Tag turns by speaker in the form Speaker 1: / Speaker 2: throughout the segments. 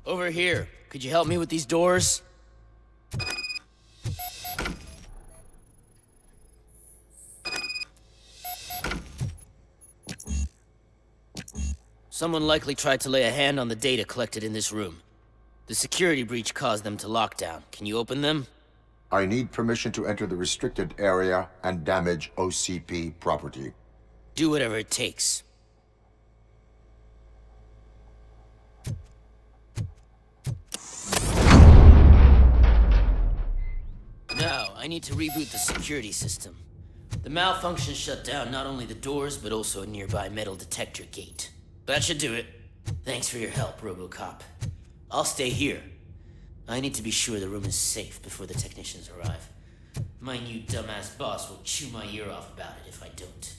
Speaker 1: Over here. Could you help me with these doors? Someone likely tried to lay a hand on the data collected in this room. The security breach caused them to lock down. Can you open them?
Speaker 2: I need permission to enter the restricted area and damage OCP property.
Speaker 1: Do whatever it takes. Now, I need to reboot the security system. The malfunction shut down not only the doors, but also a nearby metal detector gate. That should do it. Thanks for your help, RoboCop. I'll stay here. I need to be sure the room is safe before the technicians arrive. My new dumbass boss will chew my ear off about it if I don't.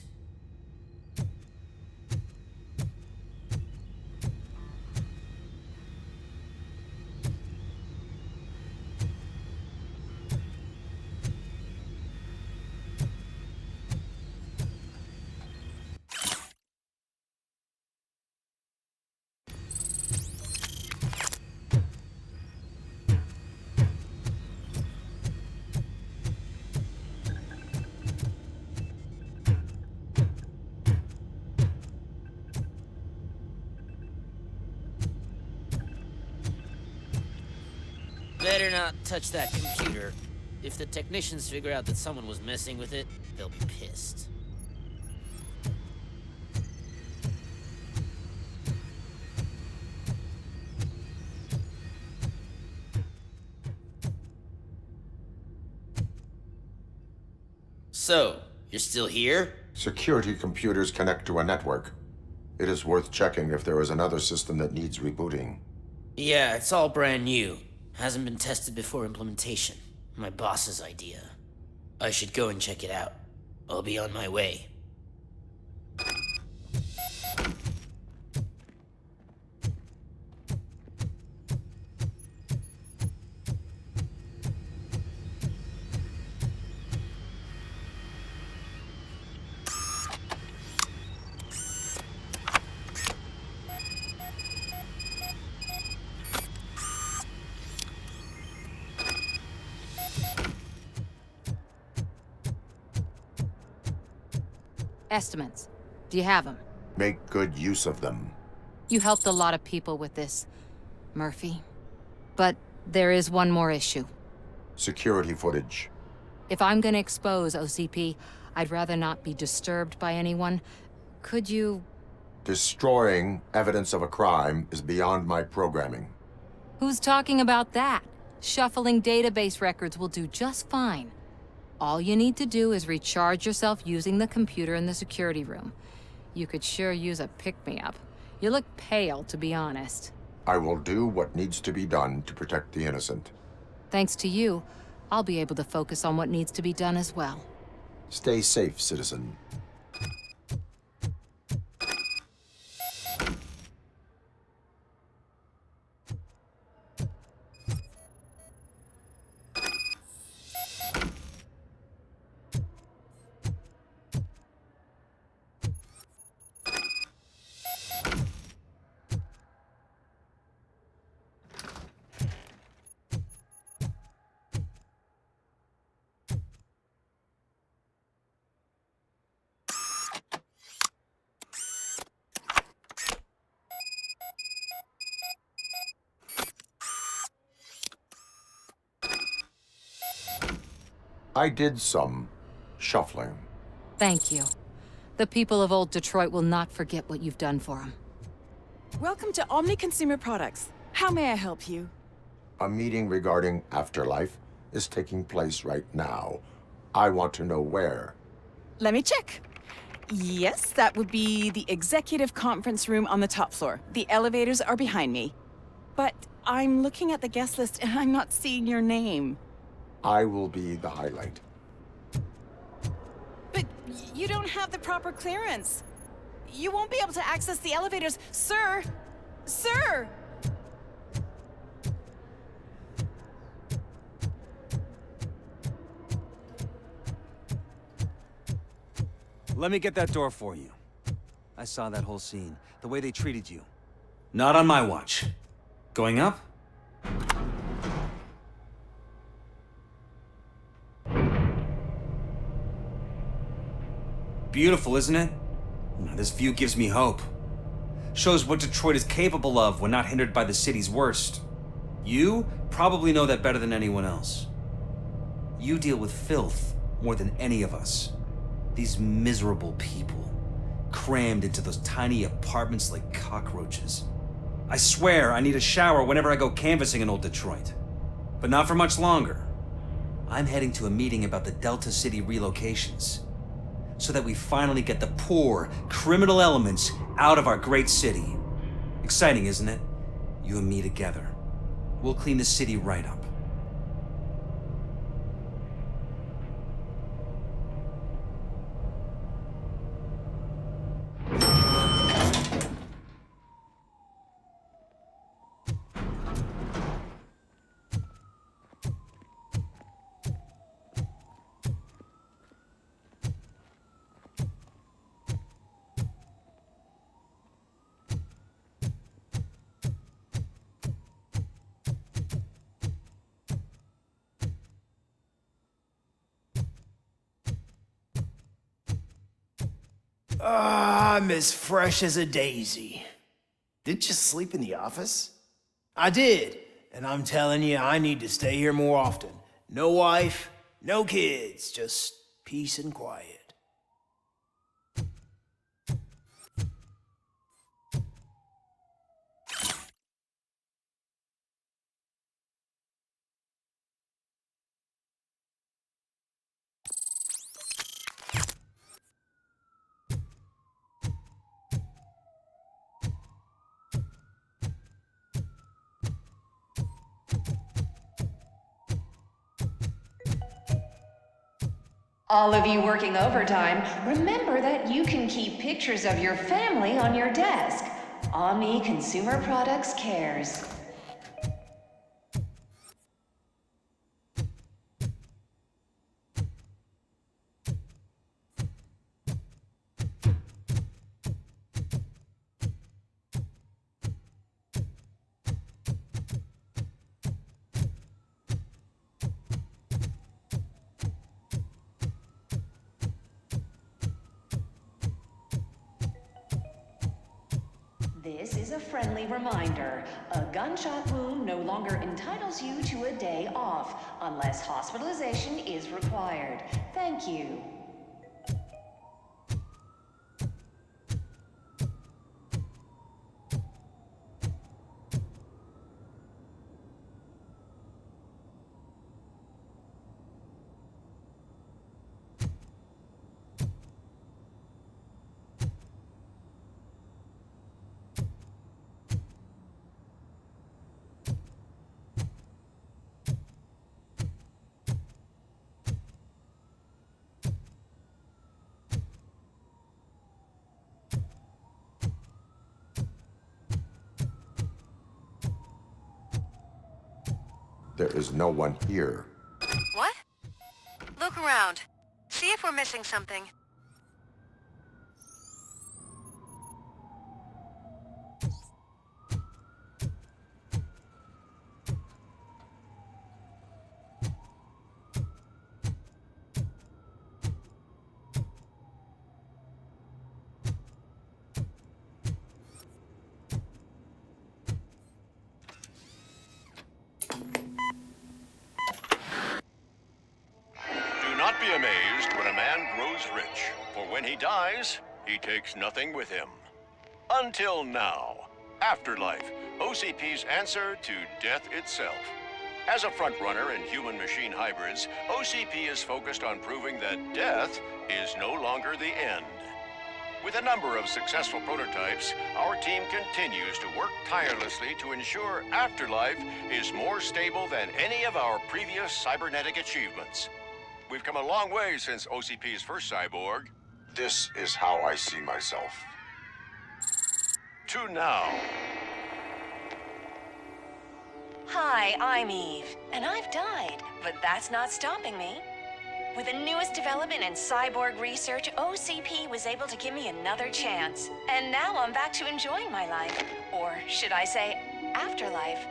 Speaker 1: Better not touch that computer. If the technicians figure out that someone was messing with it, they'll be pissed. So, you're still here?
Speaker 2: Security computers connect to a network. It is worth checking if there is another system that needs rebooting.
Speaker 1: Yeah, it's all brand new. Hasn't been tested before implementation. My boss's idea. I should go and check it out. I'll be on my way.
Speaker 3: Estimates. Do you have them?
Speaker 2: Make good use of them.
Speaker 3: You helped a lot of people with this, Murphy. But there is one more issue.
Speaker 2: Security footage.
Speaker 3: If I'm gonna expose OCP, I'd rather not be disturbed by anyone. Could you...
Speaker 2: Destroying evidence of a crime is beyond my programming.
Speaker 3: Who's talking about that? Shuffling database records will do just fine. All you need to do is recharge yourself using the computer in the security room. You could sure use a pick-me-up. You look pale, to be honest.
Speaker 2: I will do what needs to be done to protect the innocent.
Speaker 3: Thanks to you, I'll be able to focus on what needs to be done as well.
Speaker 2: Stay safe, citizen. I did some shuffling.
Speaker 3: Thank you. The people of old Detroit will not forget what you've done for them.
Speaker 4: Welcome to Omni Consumer Products. How may I help you?
Speaker 2: A meeting regarding Afterlife is taking place right now. I want to know where.
Speaker 4: Let me check. Yes, that would be the executive conference room on the top floor. The elevators are behind me. But I'm looking at the guest list and I'm not seeing your name.
Speaker 2: I will be the highlight.
Speaker 4: But you don't have the proper clearance. You won't be able to access the elevators, sir! Sir!
Speaker 5: Let me get that door for you. I saw that whole scene, the way they treated you. Not on my watch. Going up? Beautiful, isn't it? This view gives me hope. Shows what Detroit is capable of when not hindered by the city's worst. You probably know that better than anyone else. You deal with filth more than any of us. These miserable people, crammed into those tiny apartments like cockroaches. I swear I need a shower whenever I go canvassing in old Detroit. But not for much longer. I'm heading to a meeting about the Delta City relocations, so that we finally get the poor, criminal elements out of our great city. Exciting, isn't it? You and me together. We'll clean the city right up.
Speaker 6: I'm as fresh as a daisy. Didn't you sleep in the office? I did, and I'm telling you, I need to stay here more often. No wife, no kids, just peace and quiet.
Speaker 7: All of you working overtime, remember that you can keep pictures of your family on your desk. Omni Consumer Products cares. This is a friendly reminder. A gunshot wound no longer entitles you to a day off, unless hospitalization is required. Thank you.
Speaker 2: There is no one here.
Speaker 8: What? Look around. See if we're missing something.
Speaker 9: Do not be amazed when a man grows rich, for when he dies, he takes nothing with him. Until now. Afterlife, OCP's answer to death itself. As a frontrunner in human-machine hybrids, OCP is focused on proving that death is no longer the end. With a number of successful prototypes, our team continues to work tirelessly to ensure Afterlife is more stable than any of our previous cybernetic achievements. We've come a long way since OCP's first cyborg.
Speaker 2: This is how I see myself.
Speaker 9: To now.
Speaker 7: Hi, I'm Eve, and I've died, but that's not stopping me. With the newest development in cyborg research, OCP was able to give me another chance. And now I'm back to enjoying my life. Or should I say, Afterlife?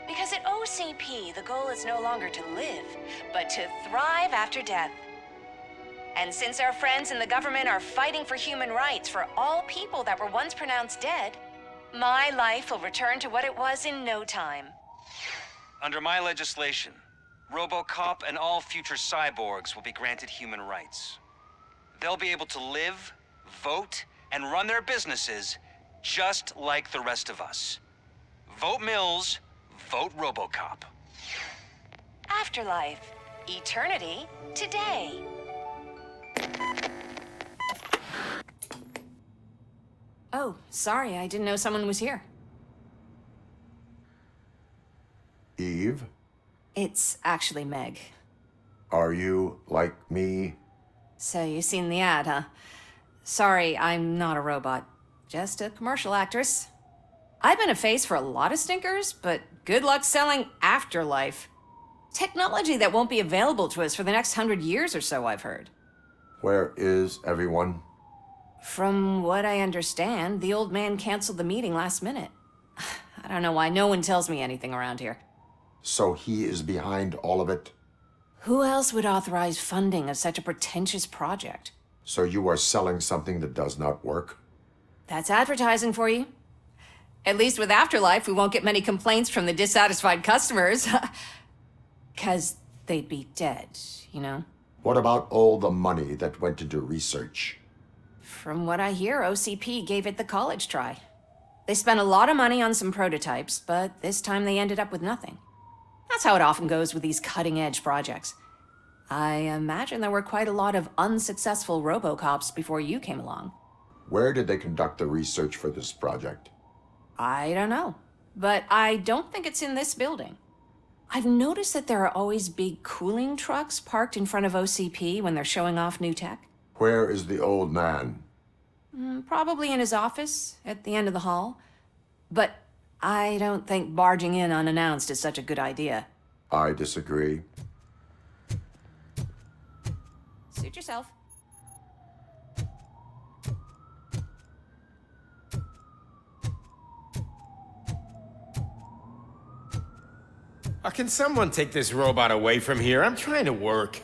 Speaker 7: Because at OCP, the goal is no longer to live, but to thrive after death. And since our friends in the government are fighting for human rights for all people that were once pronounced dead, my life will return to what it was in no time.
Speaker 5: Under my legislation, RoboCop and all future cyborgs will be granted human rights. They'll be able to live, vote, and run their businesses just like the rest of us. Vote Mills, vote RoboCop.
Speaker 7: Afterlife. Eternity. Today. Oh, sorry, I didn't know someone was here.
Speaker 2: Eve,
Speaker 7: It's actually Meg.
Speaker 2: are you like me?
Speaker 7: So you've seen the ad, huh? Sorry, I'm not a robot. Just a commercial actress. I've been a face for a lot of stinkers, but good luck selling Afterlife. Technology that won't be available to us for the next 100 years or so, I've heard.
Speaker 2: Where is everyone?
Speaker 7: From what I understand, the old man canceled the meeting last minute. I don't know why no one tells me anything around here.
Speaker 2: So he is behind all of it?
Speaker 7: Who else would authorize funding of such a pretentious project?
Speaker 2: So you are selling something that does not work?
Speaker 7: That's advertising for you. At least with Afterlife, we won't get many complaints from the dissatisfied customers. 'Cause they'd be dead, you know?
Speaker 2: What about all the money that went into research?
Speaker 7: From what I hear, OCP gave it the college try. They spent a lot of money on some prototypes, but this time they ended up with nothing. That's how it often goes with these cutting-edge projects. I imagine there were quite a lot of unsuccessful RoboCops before you came along.
Speaker 2: Where did they conduct the research for this project?
Speaker 7: I don't know, but I don't think it's in this building. I've noticed that there are always big cooling trucks parked in front of OCP when they're showing off new tech.
Speaker 2: Where is the old man?
Speaker 7: Probably in his office, at the end of the hall. But I don't think barging in unannounced is such a good idea.
Speaker 2: I disagree.
Speaker 7: Suit yourself.
Speaker 10: Can someone take this robot away from here? I'm trying to work.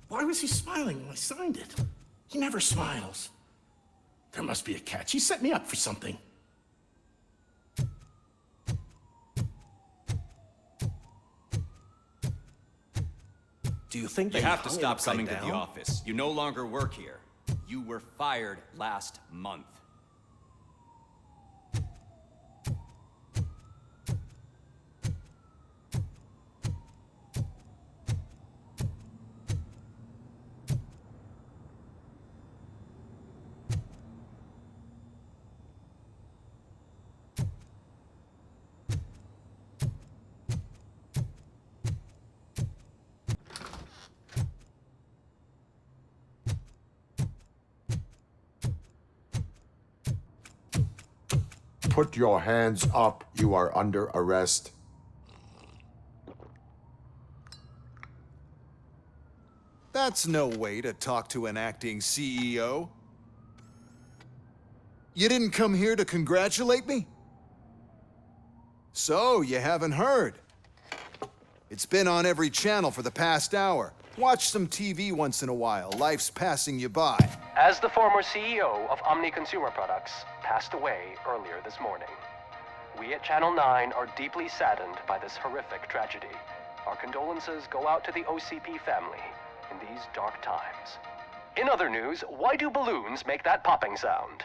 Speaker 11: Why was he smiling when I signed it? He never smiles. There must be a catch. He set me up for something. Do you think
Speaker 12: You
Speaker 11: they
Speaker 12: have to
Speaker 11: hung it
Speaker 12: stop
Speaker 11: upside
Speaker 12: coming to
Speaker 11: down?
Speaker 12: the office. You no longer work here. You were fired last month.
Speaker 2: Put your hands up. You are under arrest.
Speaker 13: That's no way to talk to an acting CEO. You didn't come here to congratulate me? So, you haven't heard. It's been on every channel for the past hour. Watch some TV once in a while. Life's passing you by.
Speaker 14: As the former CEO of Omni Consumer Products passed away earlier this morning, we at Channel 9 are deeply saddened by this horrific tragedy. Our condolences go out to the OCP family in these dark times. In other news, why do balloons make that popping sound?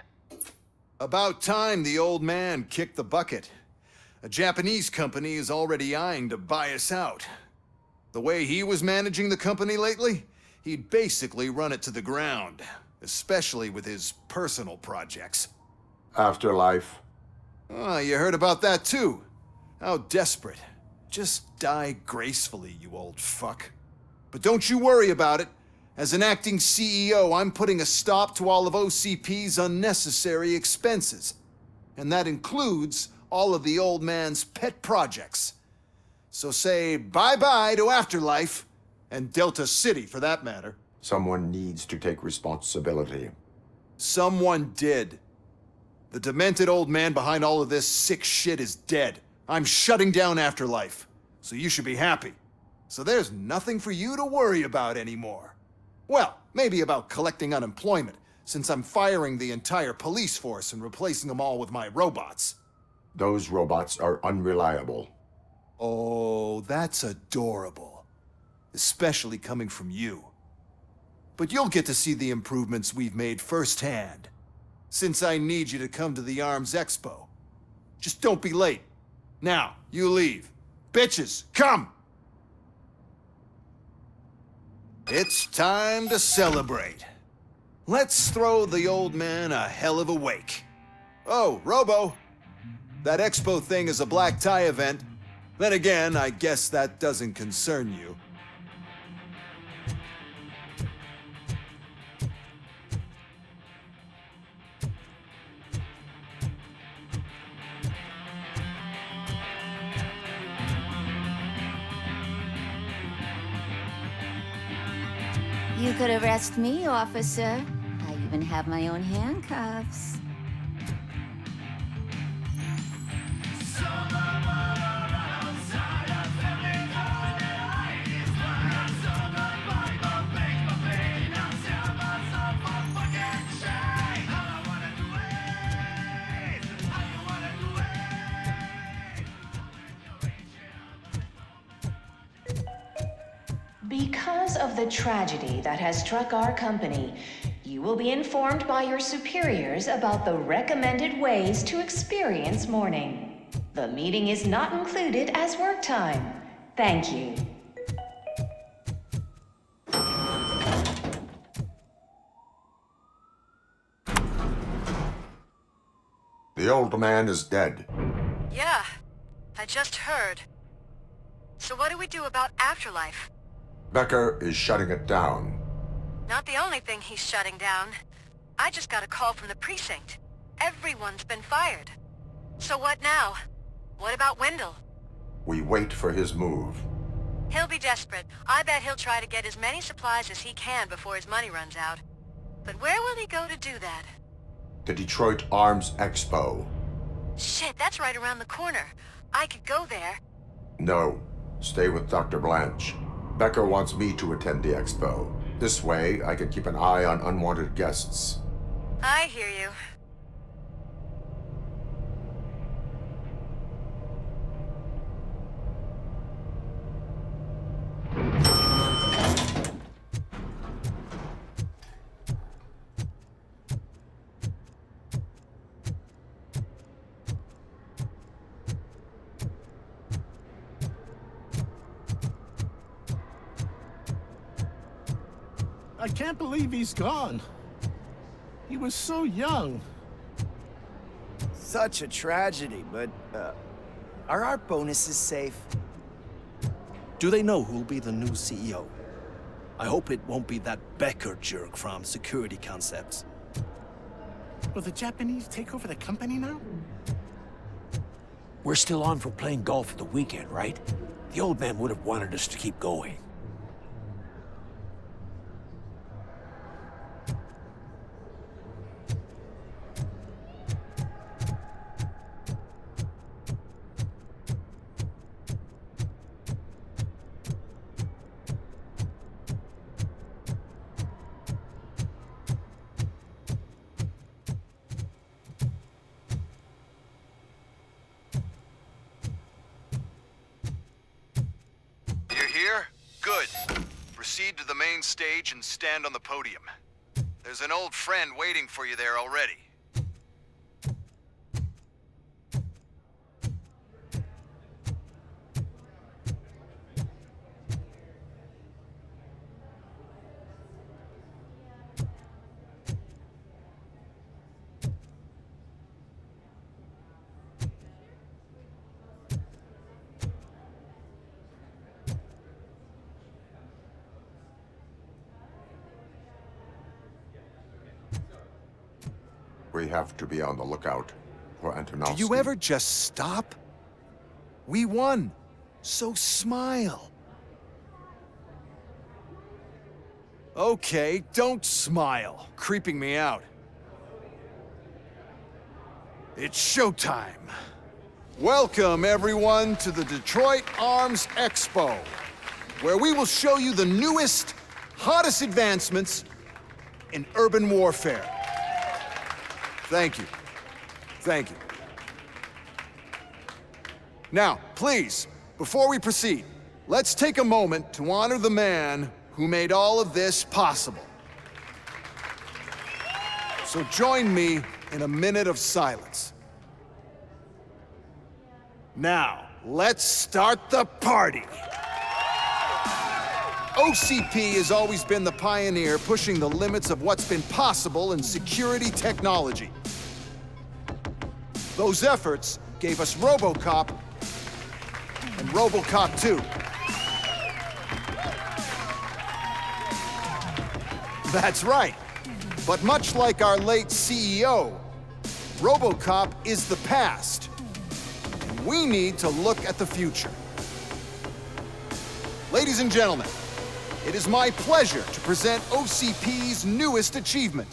Speaker 13: About time the old man kicked the bucket. A Japanese company is already eyeing to buy us out. The way he was managing the company lately, he'd basically run it to the ground, especially with his personal projects.
Speaker 2: Afterlife.
Speaker 13: Oh, you heard about that too? How desperate. Just die gracefully, you old fuck. But don't you worry about it. As an acting CEO, I'm putting a stop to all of OCP's unnecessary expenses. And that includes all of the old man's pet projects. So say bye-bye to Afterlife, and Delta City for that matter.
Speaker 2: Someone needs to take responsibility.
Speaker 13: Someone did. The demented old man behind all of this sick shit is dead. I'm shutting down Afterlife, so you should be happy. So there's nothing for you to worry about anymore. Well, maybe about collecting unemployment, since I'm firing the entire police force and replacing them all with my robots.
Speaker 2: Those robots are unreliable.
Speaker 13: Oh, that's adorable. Especially coming from you. But you'll get to see the improvements we've made firsthand, since I need you to come to the ARMS Expo. Just don't be late. Now, you leave. Bitches, come! It's time to celebrate. Let's throw the old man a hell of a wake. Oh, Robo. That expo thing is a black tie event. Then again, I guess that doesn't concern you.
Speaker 15: You could arrest me, officer. I even have my own handcuffs.
Speaker 7: Because of the tragedy that has struck our company, you will be informed by your superiors about the recommended ways to experience mourning. The meeting is not included as work time. Thank you.
Speaker 2: The old man is dead.
Speaker 8: Yeah, I just heard. So what do we do about Afterlife?
Speaker 2: Becker is shutting it down.
Speaker 8: Not the only thing he's shutting down. I just got a call from the precinct. Everyone's been fired. So what now? What about Wendell?
Speaker 2: We wait for his move.
Speaker 8: He'll be desperate. I bet he'll try to get as many supplies as he can before his money runs out. But where will he go to do that?
Speaker 2: The Detroit Arms Expo.
Speaker 8: Shit, that's right around the corner. I could go there.
Speaker 2: No. Stay with Dr. Blanche. Becker wants me to attend the expo. This way, I can keep an eye on unwanted guests.
Speaker 8: I hear you.
Speaker 11: I can't believe he's gone. He was so young.
Speaker 6: Such a tragedy, but, are our bonuses safe?
Speaker 16: Do they know who'll be the new CEO? I hope it won't be that Becker jerk from Security Concepts.
Speaker 11: Will the Japanese take over the company now?
Speaker 17: We're still on for playing golf at the weekend, right? The old man would have wanted us to keep going.
Speaker 13: Here? Good. Proceed to the main stage and stand on the podium. There's an old friend waiting for you there already.
Speaker 2: We have to be on the lookout for Antonovsky.
Speaker 13: Do you ever just stop? We won, so smile. Okay, don't smile. Creeping me out. It's showtime. Welcome, everyone, to the Detroit Arms Expo, where we will show you the newest, hottest advancements in urban warfare. Thank you. Thank you. Now, please, before we proceed, let's take a moment to honor the man who made all of this possible. So join me in a minute of silence. Now, let's start the party. OCP has always been the pioneer pushing the limits of what's been possible in security technology. Those efforts gave us RoboCop and RoboCop 2. That's right. But much like our late CEO, RoboCop is the past. And we need to look at the future. Ladies and gentlemen, it is my pleasure to present OCP's newest achievement,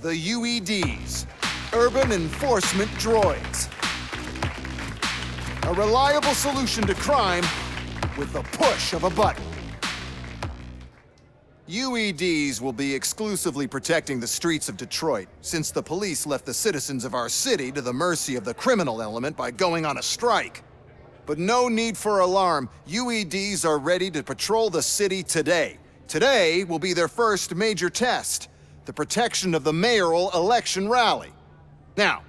Speaker 13: the UEDs, Urban Enforcement Droids. A reliable solution to crime with the push of a button. UEDs will be exclusively protecting the streets of Detroit, since the police left the citizens of our city to the mercy of the criminal element by going on a strike. But no need for alarm. UEDs are ready to patrol the city today. Today will be their first major test, the protection of the mayoral election rally. Now,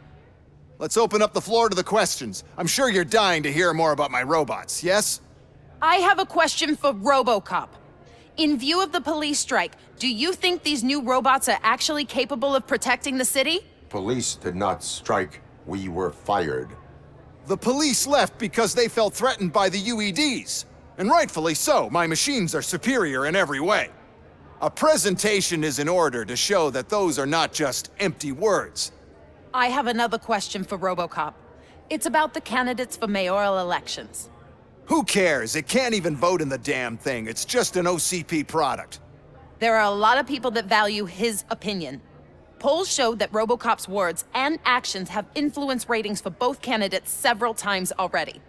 Speaker 13: let's open up the floor to the questions. I'm sure you're dying to hear more about my robots, yes?
Speaker 18: I have a question for RoboCop. In view of the police strike, do you think these new robots are actually capable of protecting the city?
Speaker 2: Police did not strike. We were fired.
Speaker 13: The police left because they felt threatened by the UEDs. And rightfully so. My machines are superior in every way. A presentation is in order to show that those are not just empty words.
Speaker 18: I have another question for RoboCop. It's about the candidates for mayoral elections.
Speaker 13: Who cares? It can't even vote in the damn thing. It's just an OCP product.
Speaker 18: There are a lot of people that value his opinion. Polls showed that RoboCop's words and actions have influenced ratings for both candidates several times already.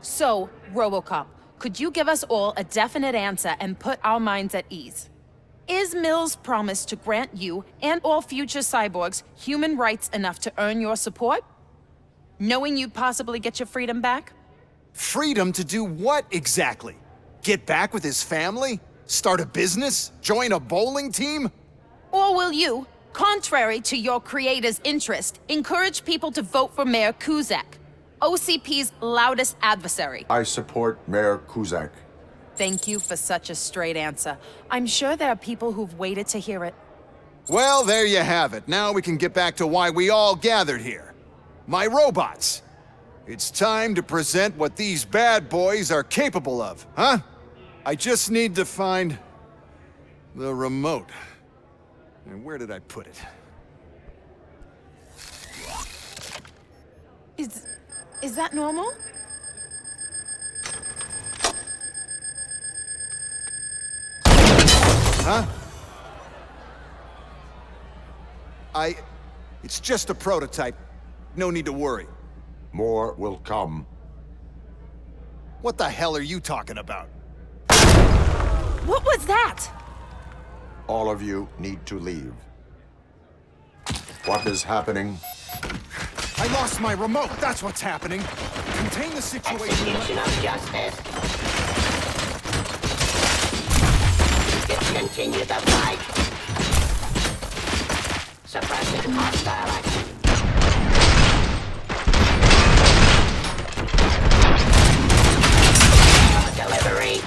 Speaker 18: So, RoboCop, could you give us all a definite answer and put our minds at ease? Is Mills' promise to grant you and all future cyborgs human rights enough to earn your support? Knowing you'd possibly get your freedom back?
Speaker 13: Freedom to do what exactly? Get back with his family? Start a business? Join a bowling team?
Speaker 18: Or will you, contrary to your creator's interest, encourage people to vote for Mayor Kuzak, OCP's loudest adversary?
Speaker 2: I support Mayor Kuzak.
Speaker 18: Thank you for such a straight answer. I'm sure there are people who've waited to hear it.
Speaker 13: Well, there you have it. Now we can get back to why we all gathered here. My robots. It's time to present what these bad boys are capable of, huh? I just need to find the remote. And where did I put it?
Speaker 18: Is that normal?
Speaker 13: Huh? It's just a prototype. No need to worry.
Speaker 2: More will come.
Speaker 13: What the hell are you talking about?
Speaker 18: What was that?
Speaker 2: All of you need to leave. What is happening?
Speaker 13: I lost my remote. That's what's happening. Contain the situation.
Speaker 19: Execution of justice. Discontinue the fight. Suppressing hostile action. Delivery.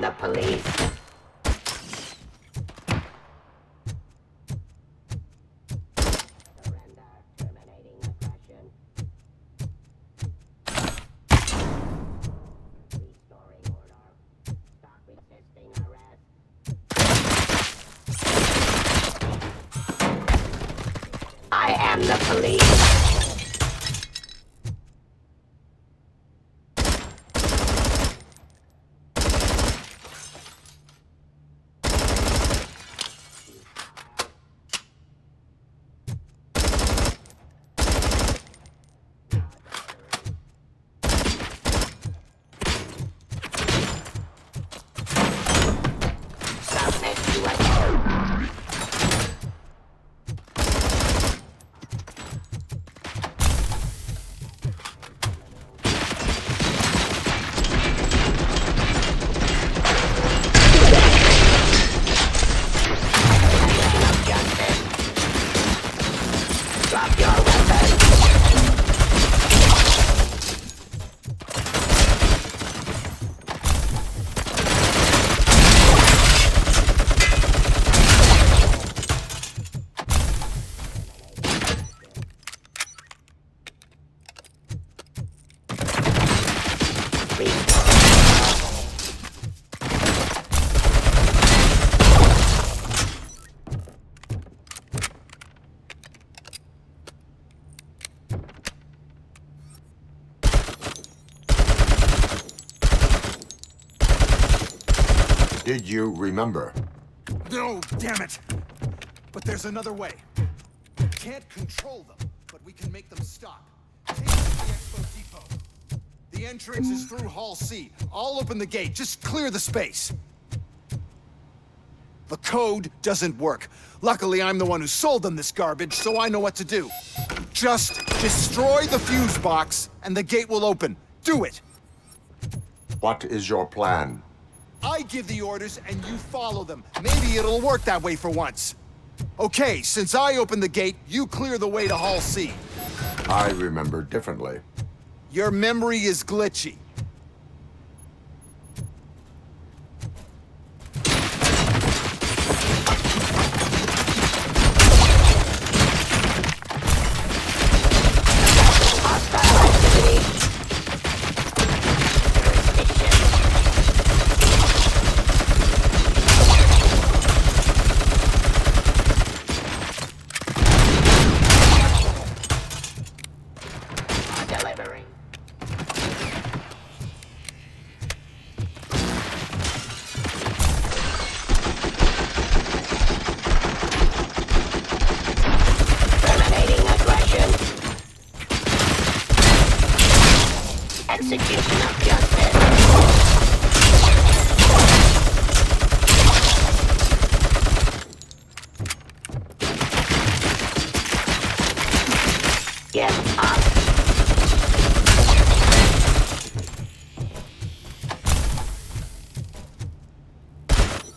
Speaker 19: the police. I am the police.
Speaker 2: Did you remember?
Speaker 13: No, damn it! But there's another way. Can't control them, but we can make them stop. Take them to the Expo Depot. The entrance is through Hall C. I'll open the gate. Just clear the space. The code doesn't work. Luckily, I'm the one who sold them this garbage, so I know what to do. Just destroy the fuse box, and the gate will open. Do it!
Speaker 2: What is your plan?
Speaker 13: I give the orders, and you follow them. Maybe it'll work that way for once. Okay, since I opened the gate, you clear the way to Hall C.
Speaker 2: I remember differently.
Speaker 13: Your memory is glitchy.
Speaker 19: Execution of justice. Give up.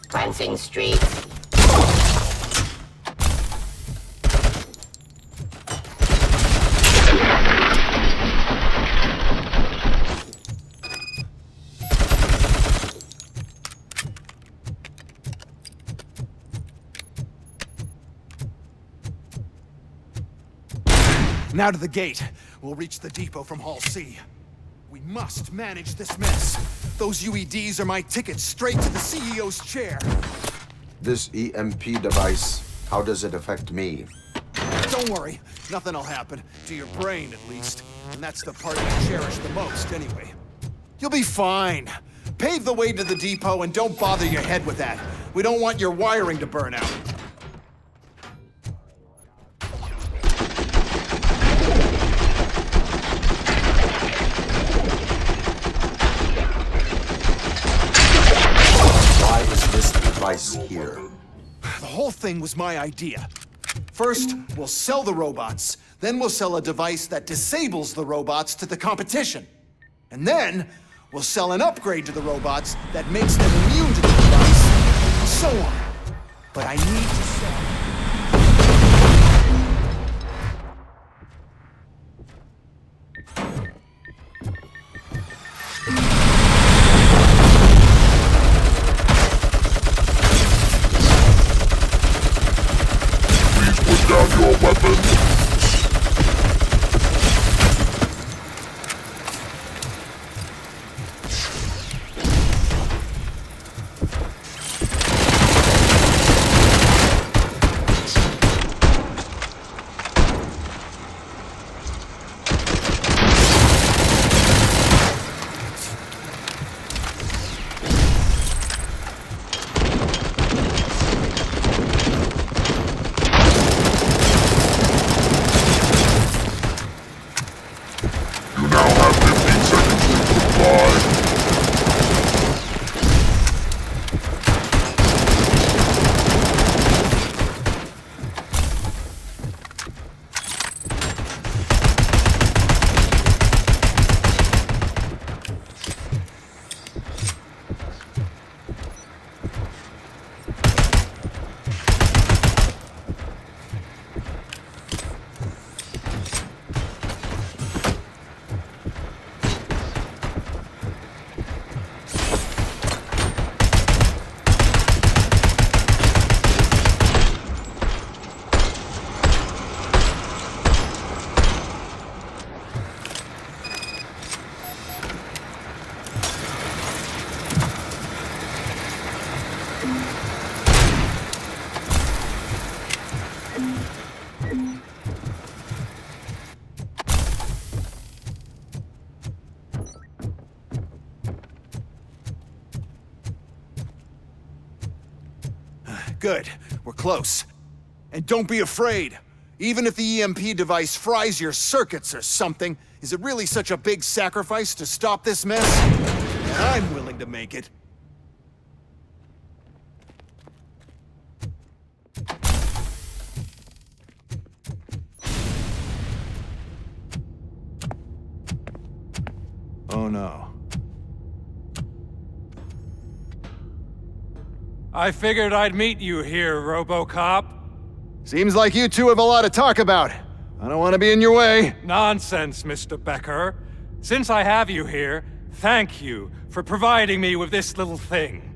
Speaker 19: Cleansing streets.
Speaker 13: Now to the gate. We'll reach the depot from Hall C. We must manage this mess. Those UEDs are my ticket straight to the CEO's chair.
Speaker 2: This EMP device, how does it affect me?
Speaker 13: Don't worry, nothing'll happen. To your brain, at least. And that's the part you cherish the most, anyway. You'll be fine. Pave the way to the depot and don't bother your head with that. We don't want your wiring to burn out.
Speaker 2: Here.
Speaker 13: The whole thing was my idea. First, we'll sell the robots, then we'll sell a device that disables the robots to the competition. And then, we'll sell an upgrade to the robots that makes them immune to the device, and so on. But I need to sell... Good. We're close. And don't be afraid. Even if the EMP device fries your circuits or something, is it really such a big sacrifice to stop this mess? I'm willing to make it. Oh no.
Speaker 20: I figured I'd meet you here, RoboCop.
Speaker 13: Seems like you two have a lot to talk about. I don't want to be in your way.
Speaker 20: Nonsense, Mr. Becker. Since I have you here, thank you for providing me with this little thing.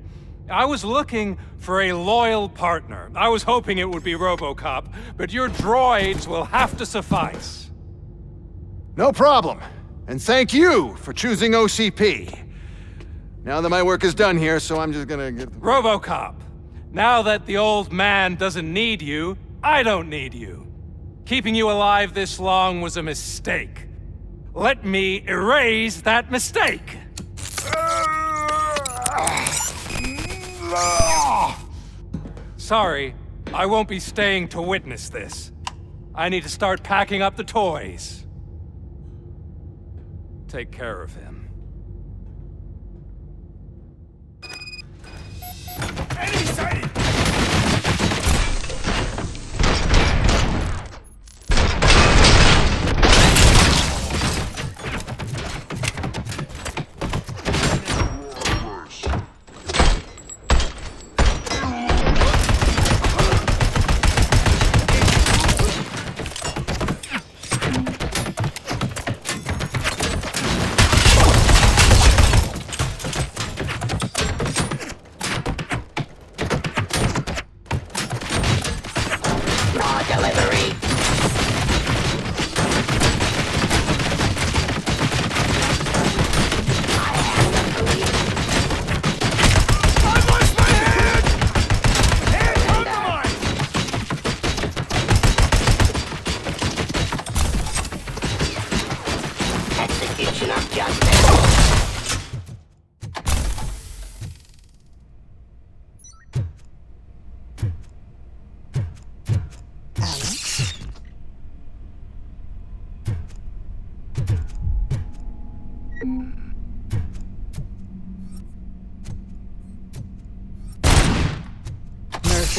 Speaker 20: I was looking for a loyal partner. I was hoping it would be RoboCop, but your droids will have to suffice.
Speaker 13: No problem. And thank you for choosing OCP. Now that my work is done here, so I'm just gonna get...
Speaker 20: RoboCop, now that the old man doesn't need you, I don't need you. Keeping you alive this long was a mistake. Let me erase that mistake. Sorry, I won't be staying to witness this. I need to start packing up the toys. Take care of him.
Speaker 6: Enemy sighted!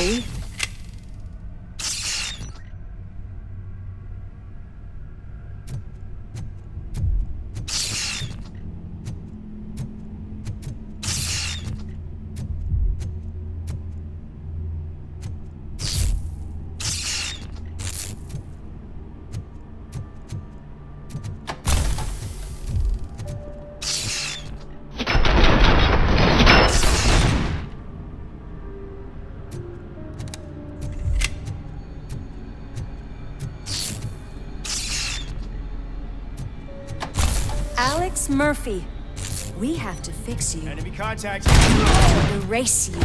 Speaker 3: Murphy?
Speaker 21: Alex Murphy, we have to fix you.
Speaker 6: Enemy contact.
Speaker 21: Erase you.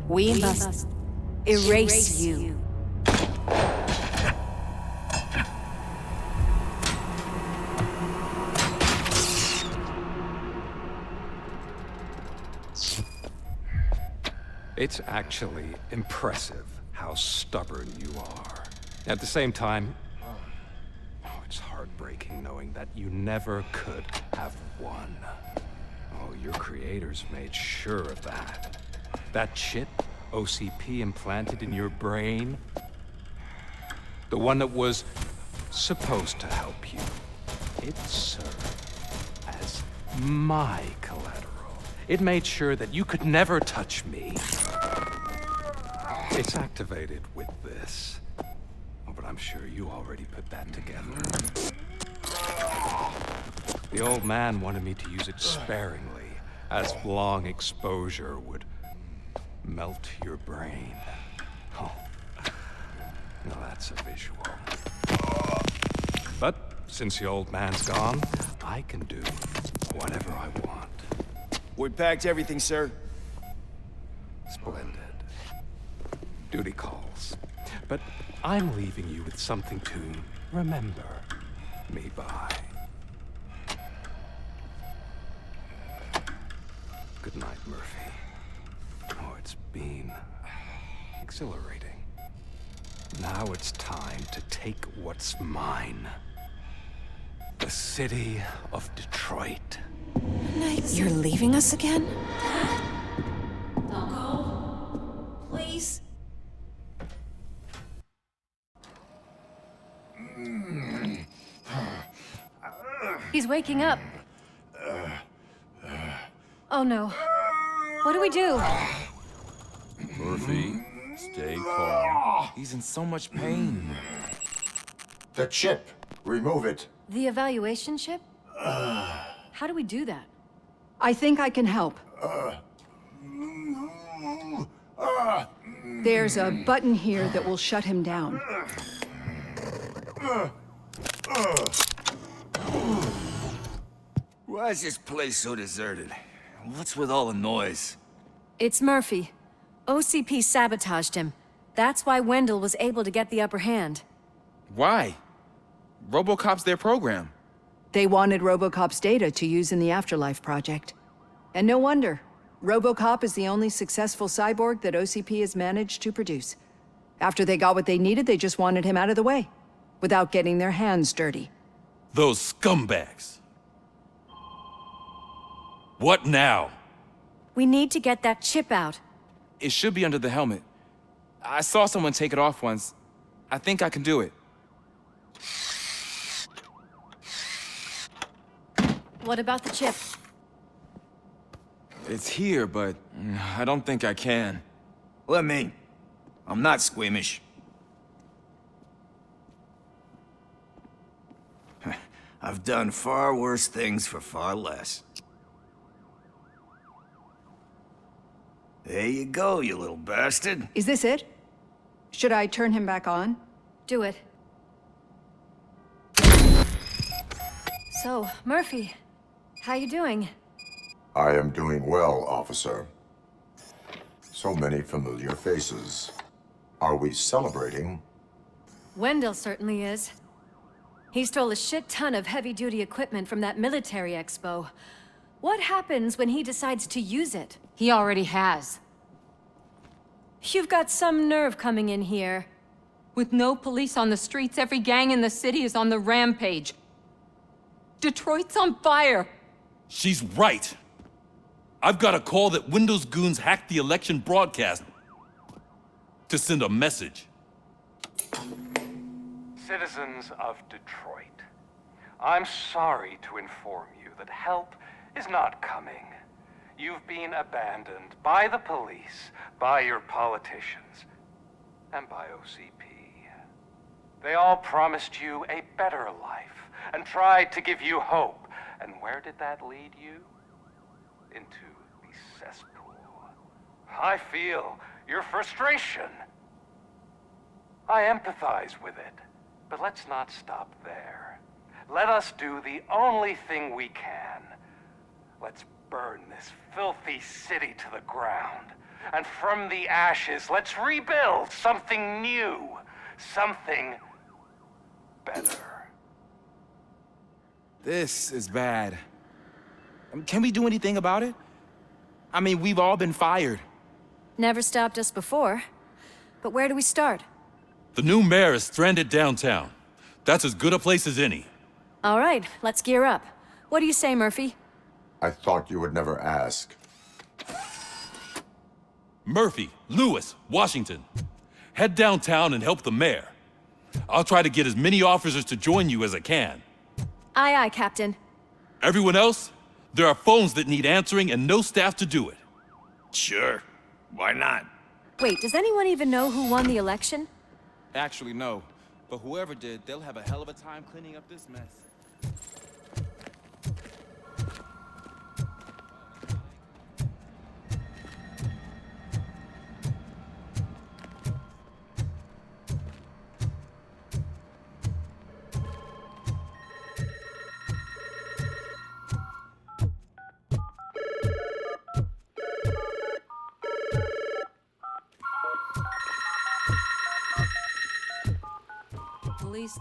Speaker 21: We must erase you.
Speaker 20: It's actually impressive how stubborn you are. At the same time, it's heartbreaking knowing that you never could have won. Oh, your creators made sure of that. That chip OCP implanted in your brain, the one that was supposed to help you, it served as my collateral. It made sure that you could never touch me. It's activated with this. Oh, but I'm sure you already put that together. The old man wanted me to use it sparingly, as long exposure would melt your brain. Oh, now that's a visual. But since the old man's gone, I can do whatever I want.
Speaker 1: We packed everything, sir.
Speaker 20: Splendid. Duty calls. But I'm leaving you with something to remember me by. Good night, Murphy. Oh, it's been exhilarating. Now it's time to take what's mine. The city of Detroit.
Speaker 21: You're leaving us again? Don't go. Please. He's waking up. Oh no. What do we do?
Speaker 22: Murphy, stay calm. He's in so much pain.
Speaker 2: The chip. Remove it.
Speaker 21: The evaluation chip? How do we do that?
Speaker 23: I think I can help. There's a button here that will shut him down.
Speaker 22: Why is this place so deserted? What's with all the noise?
Speaker 21: It's Murphy. OCP sabotaged him. That's why Wendell was able to get the upper hand.
Speaker 24: Why? RoboCop's their program.
Speaker 23: They wanted RoboCop's data to use in the Afterlife project. And no wonder. RoboCop is the only successful cyborg that OCP has managed to produce. After they got what they needed, they just wanted him out of the way, without getting their hands dirty.
Speaker 22: Those scumbags. What now?
Speaker 21: We need to get that chip out.
Speaker 24: It should be under the helmet. I saw someone take it off once. I think I can do it.
Speaker 21: What about the chip?
Speaker 22: It's here, but I don't think I can. Let me. I'm not squeamish. I've done far worse things for far less. There you go, you little bastard.
Speaker 23: Is this it? Should I turn him back on?
Speaker 21: Do it. So, Murphy, how you doing?
Speaker 2: I am doing well, officer. So many familiar faces. Are we celebrating?
Speaker 21: Wendell certainly is. He stole a shit ton of heavy-duty equipment from that military expo. What happens when he decides to use it?
Speaker 3: He already has.
Speaker 21: You've got some nerve coming in here.
Speaker 3: With no police on the streets, every gang in the city is on the rampage. Detroit's on fire.
Speaker 22: She's right. I've got a call that Windows goons hacked the election broadcast to send a message.
Speaker 14: Citizens of Detroit, I'm sorry to inform you that help is not coming. You've been abandoned by the police, by your politicians, and by OCP. They all promised you a better life and tried to give you hope. And where did that lead you? Into the cesspool. I feel your frustration. I empathize with it, but let's not stop there. Let us do the only thing we can. Let's burn this filthy city to the ground. And from the ashes, let's rebuild something new. Something better.
Speaker 24: This is bad. Can we do anything about it? I mean, we've all been fired.
Speaker 21: Never stopped us before. But where do we start?
Speaker 22: The new mayor is stranded downtown. That's as good a place as any.
Speaker 21: All right, let's gear up. What do you say, Murphy?
Speaker 2: I thought you would never ask.
Speaker 22: Murphy, Lewis, Washington. Head downtown and help the mayor. I'll try to get as many officers to join you as I can.
Speaker 21: Aye, aye, Captain.
Speaker 22: Everyone else? There are phones that need answering and no staff to do it. Sure. Why not?
Speaker 21: Wait, does anyone even know who won the election?
Speaker 24: Actually, no. But whoever did, they'll have a hell of a time cleaning up this mess.
Speaker 3: Police.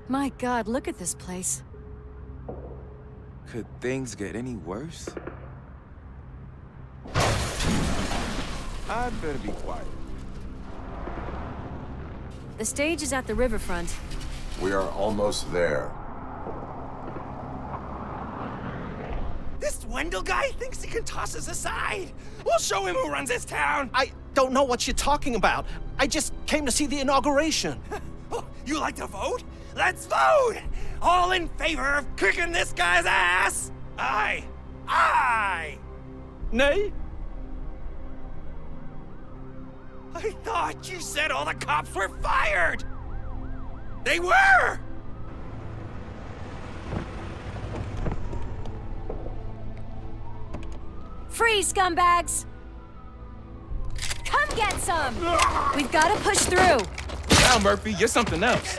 Speaker 21: My God, look at this place.
Speaker 24: Could things get any worse? I'd better be quiet.
Speaker 21: The stage is at the riverfront.
Speaker 2: We are almost there.
Speaker 4: This Wendell guy thinks he can toss us aside. We'll show him who runs this town.
Speaker 17: I don't know what you're talking about. I just came to see the inauguration.
Speaker 4: Oh, you like to vote? Let's vote! All in favor of kicking this guy's ass? Aye. Aye!
Speaker 17: Nay?
Speaker 4: I thought you said all the cops were fired! They were!
Speaker 21: Freeze, scumbags! Come get some! We've got to push through.
Speaker 24: Now, Murphy, you're something else.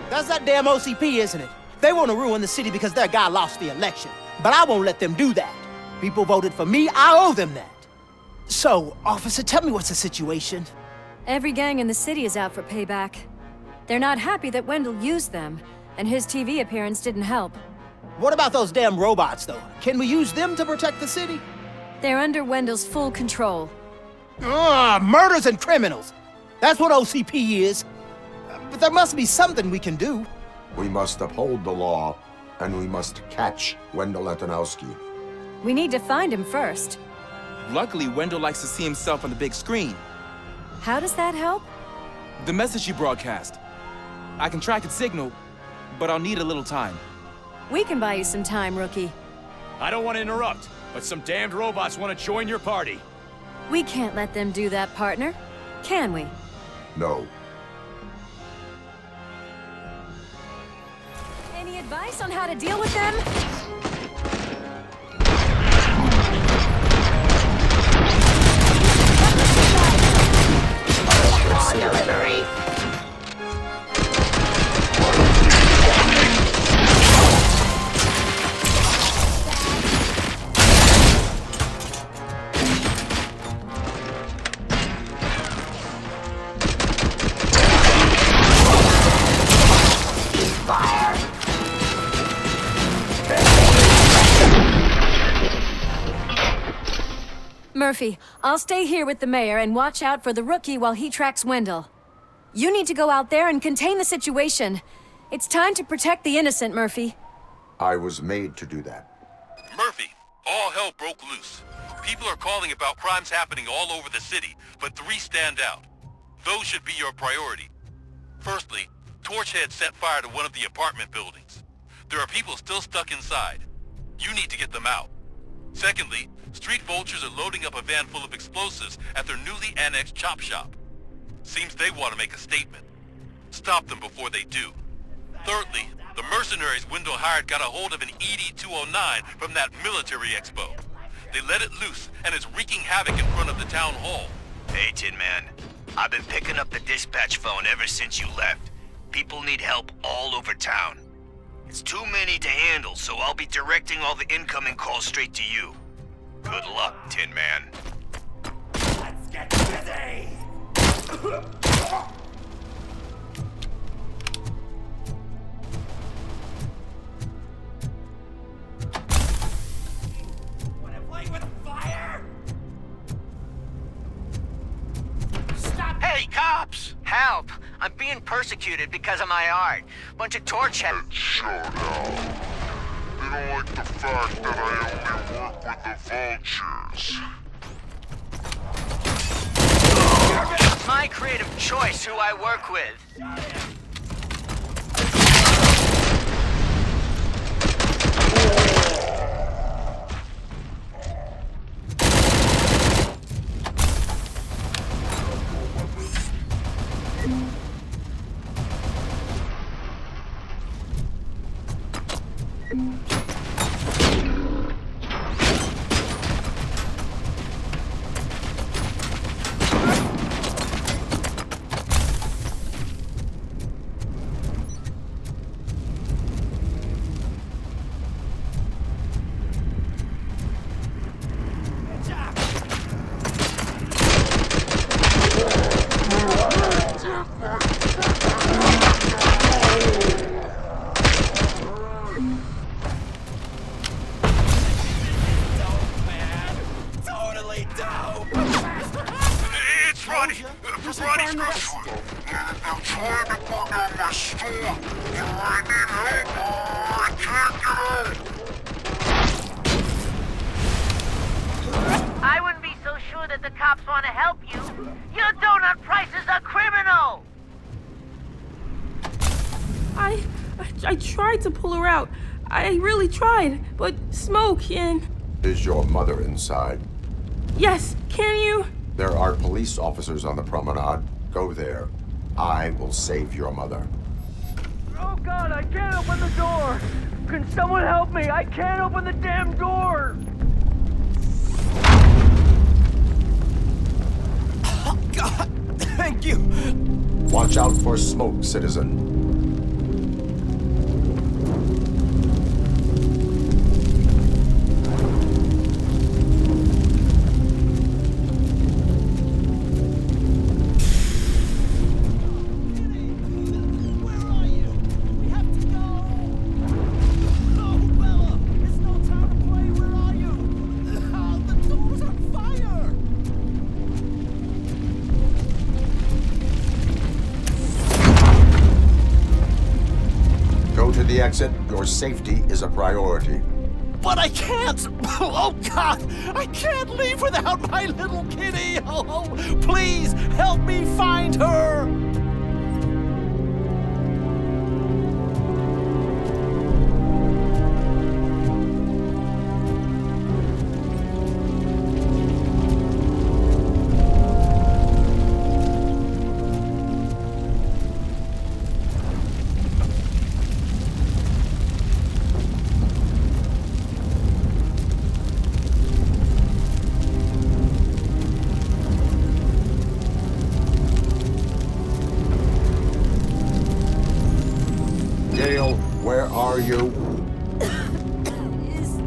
Speaker 17: That's that damn OCP, isn't it? They want to ruin the city because their guy lost the election. But I won't let them do that. People voted for me, I owe them that. So, officer, tell me what's the situation.
Speaker 21: Every gang in the city is out for payback. They're not happy that Wendell used them, and his TV appearance didn't help.
Speaker 17: What about those damn robots, though? Can we use them to protect the city?
Speaker 21: They're under Wendell's full control.
Speaker 17: Murders and criminals. That's what OCP is. But there must be something we can do.
Speaker 2: We must uphold the law, and we must catch Wendell Antonowski.
Speaker 21: We need to find him first.
Speaker 24: Luckily, Wendell likes to see himself on the big screen.
Speaker 21: How does that help?
Speaker 24: The message you broadcast. I can track its signal, but I'll need a little time.
Speaker 21: We can buy you some time, rookie.
Speaker 5: I don't want to interrupt, but some damned robots want to join your party.
Speaker 21: We can't let them do that, partner. Can we?
Speaker 2: No.
Speaker 21: Any advice on how to deal with them?
Speaker 19: Raw delivery. Fire.
Speaker 21: Murphy, I'll stay here with the mayor and watch out for the rookie while he tracks Wendell. You need to go out there and contain the situation. It's time to protect the innocent, Murphy.
Speaker 2: I was made to do that.
Speaker 9: Murphy, all hell broke loose. People are calling about crimes happening all over the city, but 3 stand out. Those should be your priority. Firstly, Torchhead set fire to one of the apartment buildings. There are people still stuck inside. You need to get them out. Secondly, street vultures are loading up a van full of explosives at their newly annexed chop shop. Seems they want to make a statement. Stop them before they do. Thirdly, the mercenaries Wendell hired got a hold of an ED-209 from that military expo. They let it loose and is wreaking havoc in front of the town hall.
Speaker 7: Hey, Tin Man. I've been picking up the dispatch phone ever since you left. People need help all over town. It's too many to handle, so I'll be directing all the incoming calls straight to you. Good luck, Tin Man.
Speaker 4: Let's get busy! Wanna play with fire? Stop!
Speaker 7: Hey, cops! Help! I'm being persecuted because of my art. Bunch of torch heads.
Speaker 10: Shut up. They don't like the fact that I only work with the vultures.
Speaker 7: It's my creative choice who I work with.
Speaker 12: I wouldn't be so sure that the cops want to help you. Your donut price is a criminal!
Speaker 15: I tried to pull her out. I really tried, but smoke and...
Speaker 2: Is your mother inside?
Speaker 15: Yes, can you?
Speaker 2: There are police officers on the promenade. Go there. I will save your mother.
Speaker 25: Oh God, I can't open the door! Can someone help me? I can't open the damn door!
Speaker 6: Oh God, thank you!
Speaker 2: Watch out for smoke, citizen. The exit, your safety is a priority.
Speaker 6: But I can't! Oh God! I can't leave without my little kitty! Oh, please help me find her!
Speaker 2: Where are you?
Speaker 21: Is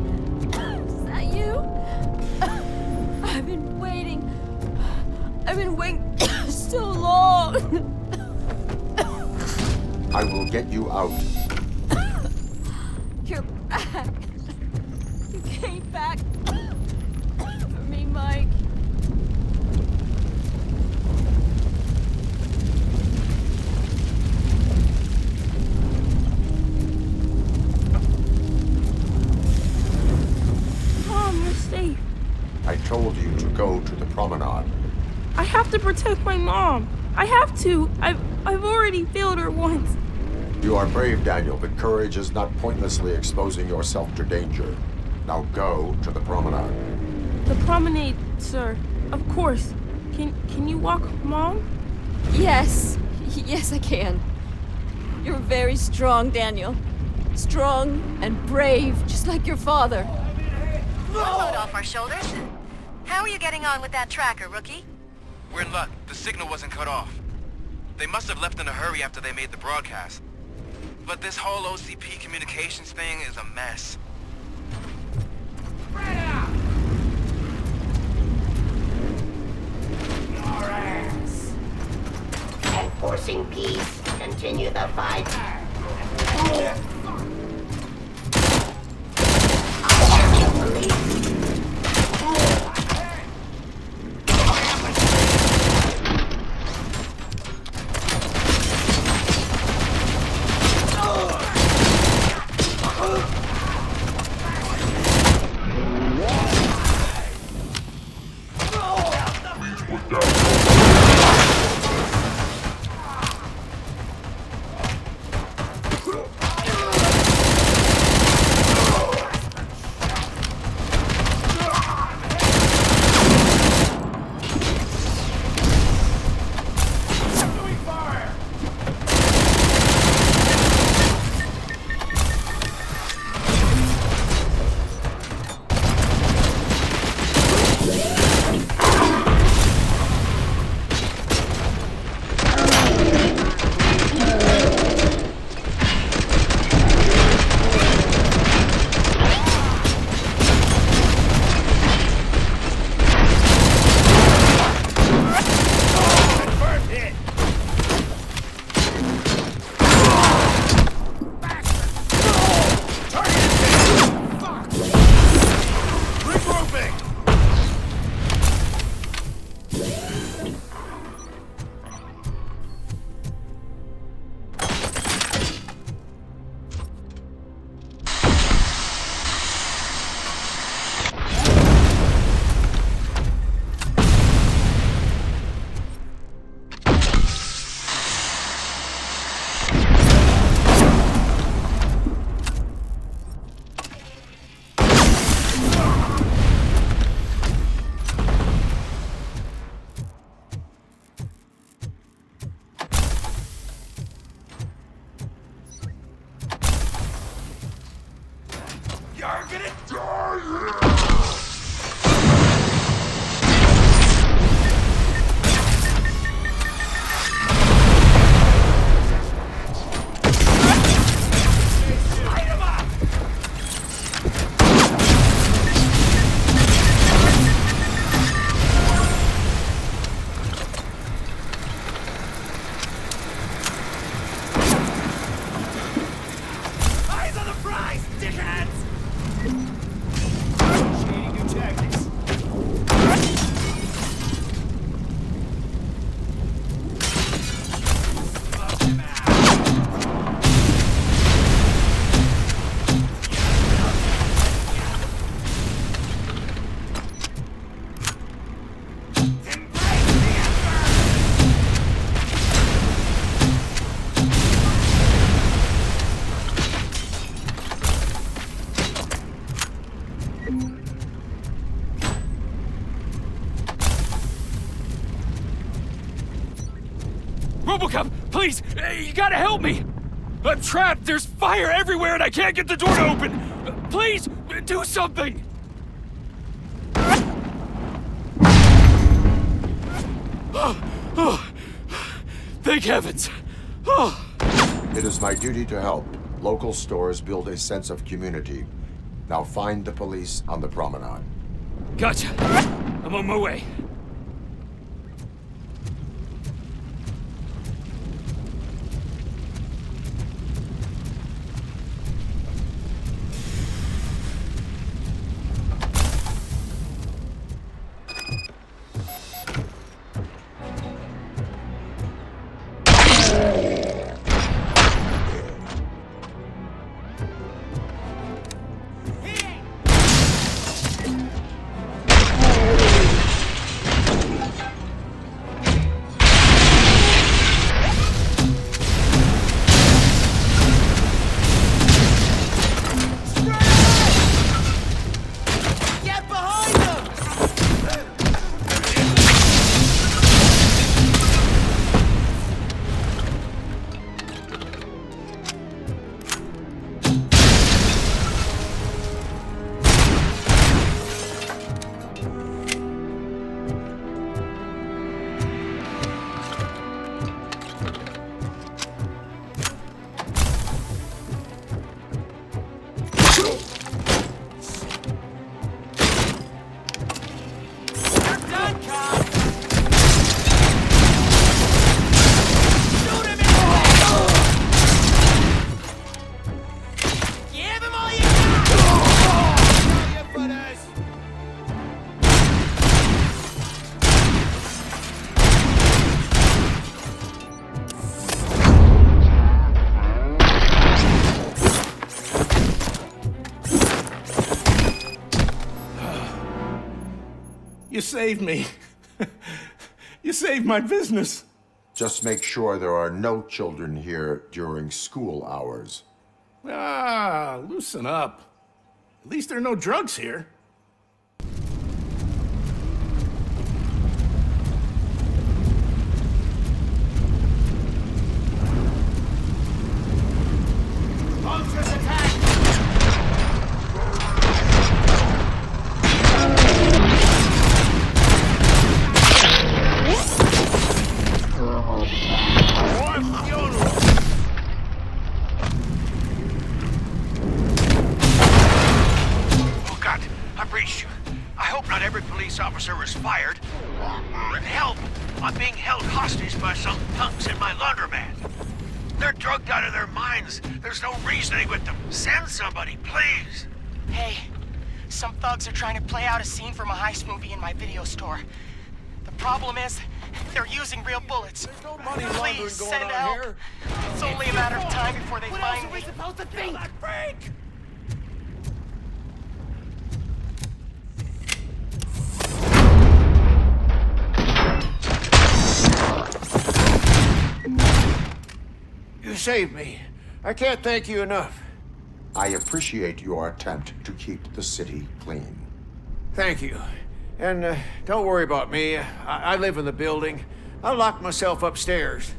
Speaker 21: that you? I've been waiting. I've been waiting so long.
Speaker 2: I will get you out.
Speaker 21: You're back. You came back for me, Mike.
Speaker 2: I told you to go to the promenade.
Speaker 15: I have to protect my mom. I have to. I've already failed her once.
Speaker 2: You are brave, Daniel, but courage is not pointlessly exposing yourself to danger. Now go to the promenade.
Speaker 15: The promenade, sir. Of course. Can you walk, Mom?
Speaker 21: Yes. Yes, I can. You're very strong, Daniel. Strong and brave, just like your father.
Speaker 8: One load off our shoulders. How are you getting on with that tracker, rookie?
Speaker 24: We're in luck. The signal wasn't cut off. They must have left in a hurry after they made the broadcast. But this whole OCP communications thing is a mess.
Speaker 19: Spread out! Your ass! Enforcing peace. Continue the fight. I am the police.
Speaker 5: RoboCop, please! You gotta help me! I'm trapped! There's fire everywhere and I can't get the door to open! Please, do something! Thank heavens!
Speaker 2: It is my duty to help. Local stores build a sense of community. Now find the police on the promenade.
Speaker 5: Gotcha. I'm on my way.
Speaker 1: You saved me. You saved my business.
Speaker 2: Just make sure there are no children here during school hours.
Speaker 1: Ah, loosen up. At least there are no drugs here.
Speaker 25: Vultures attack!
Speaker 7: Oh God, I breached you. I hope not every police officer is fired. With help, I'm being held hostage by some punks in my laundromat. They're drugged out of their minds. There's no reasoning with them. Send somebody, please.
Speaker 11: Hey, some thugs are trying to play out a scene from a heist movie in my video store. The problem is, they're using real bullets. There's no money laundering going on here. It's only a matter of time before they find me. What else are we supposed to think? Break!
Speaker 1: You saved me. I can't thank you enough.
Speaker 2: I appreciate your attempt to keep the city clean.
Speaker 1: Thank you. And don't worry about me. I live in the building. I'll lock myself upstairs.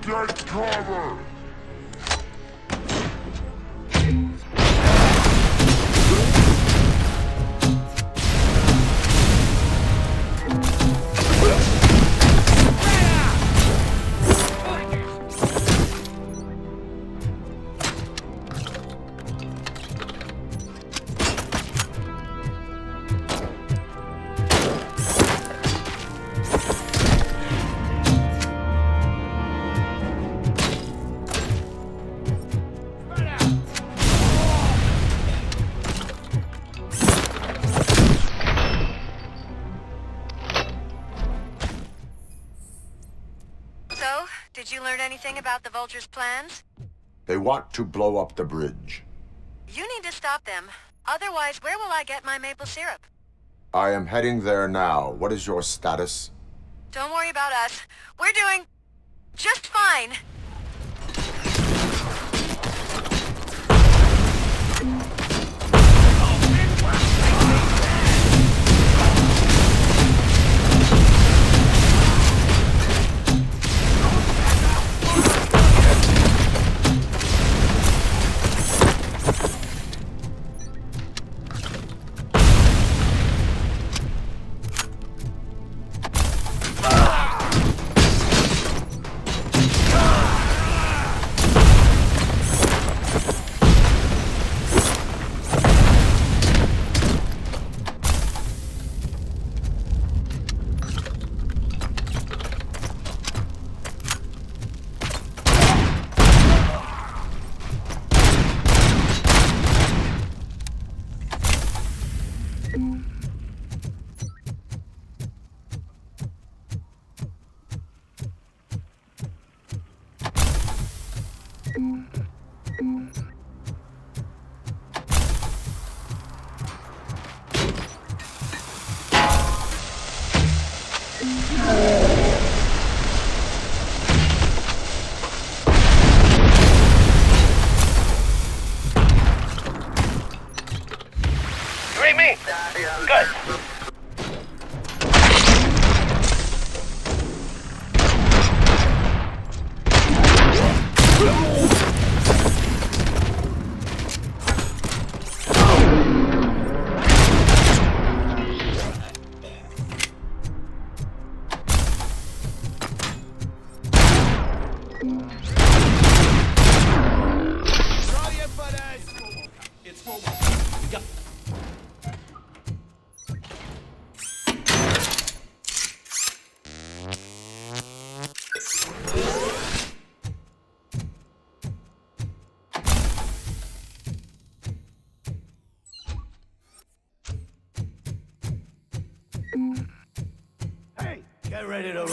Speaker 10: Get cover!
Speaker 8: Did you learn anything about the Vulture's plans?
Speaker 2: They want to blow up the bridge.
Speaker 8: You need to stop them. Otherwise, where will I get my maple syrup?
Speaker 2: I am heading there now. What is your status?
Speaker 8: Don't worry about us. We're doing just fine.
Speaker 4: You read me? Good.
Speaker 22: It's RoboCop. We got...
Speaker 25: Hey, get ready to roll.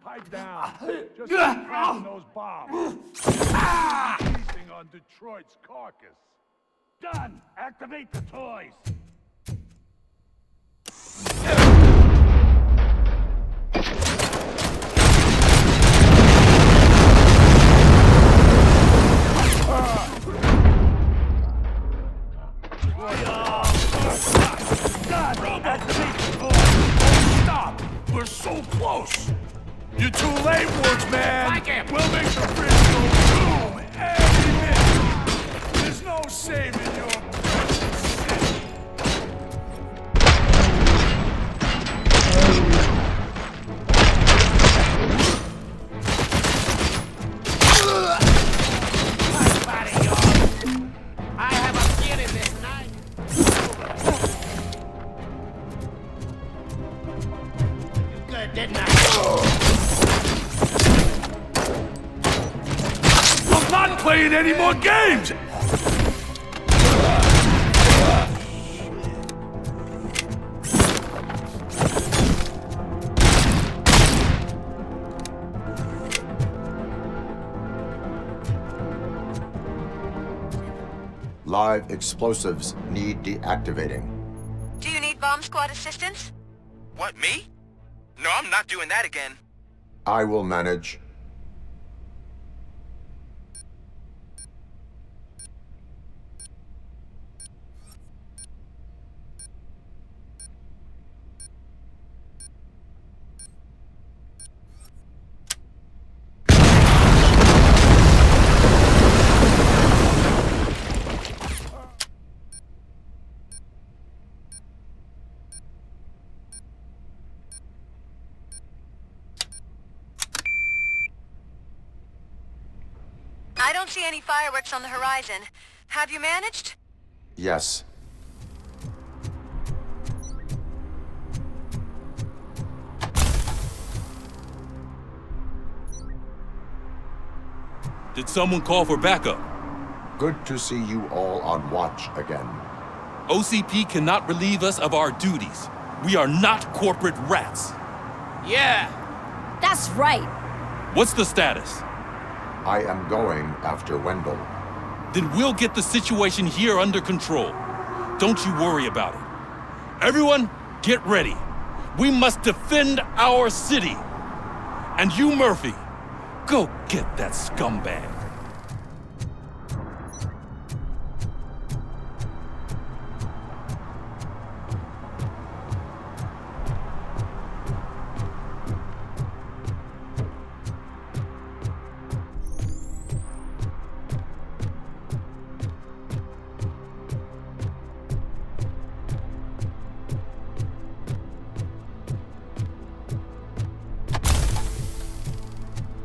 Speaker 10: Pipe down. Just keep dropping those bombs. Feasting on Detroit's carcass. Done. Activate the toys. God, activate the toys. Stop. We're so close. You're too late, Woodsman. We'll make the bridge go boom any minute. There's no saving your precious city.
Speaker 25: I have a feeling this night. Good, didn't I?
Speaker 10: I'm not playing any more games!
Speaker 2: Live explosives need deactivating.
Speaker 8: Do you need bomb squad assistance?
Speaker 24: What, me? No, I'm not doing that again.
Speaker 2: I will manage.
Speaker 8: I don't see any fireworks on the horizon. Have you managed?
Speaker 2: Yes.
Speaker 22: Did someone call for backup?
Speaker 2: Good to see you all on watch again.
Speaker 22: OCP cannot relieve us of our duties. We are not corporate rats.
Speaker 25: Yeah.
Speaker 21: That's right.
Speaker 22: What's the status?
Speaker 2: I am going after Wendell.
Speaker 22: Then we'll get the situation here under control. Don't you worry about it. Everyone, get ready. We must defend our city. And you, Murphy, go get that scumbag.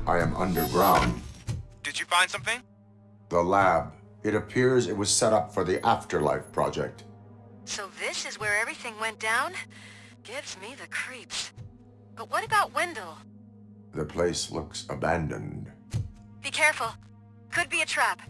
Speaker 2: I am underground.
Speaker 24: Did you find something?
Speaker 2: The lab. It appears it was set up for the Afterlife project.
Speaker 8: So this is where everything went down? Gives me the creeps. But what about Wendell?
Speaker 2: The place looks abandoned.
Speaker 8: Be careful. Could be a trap.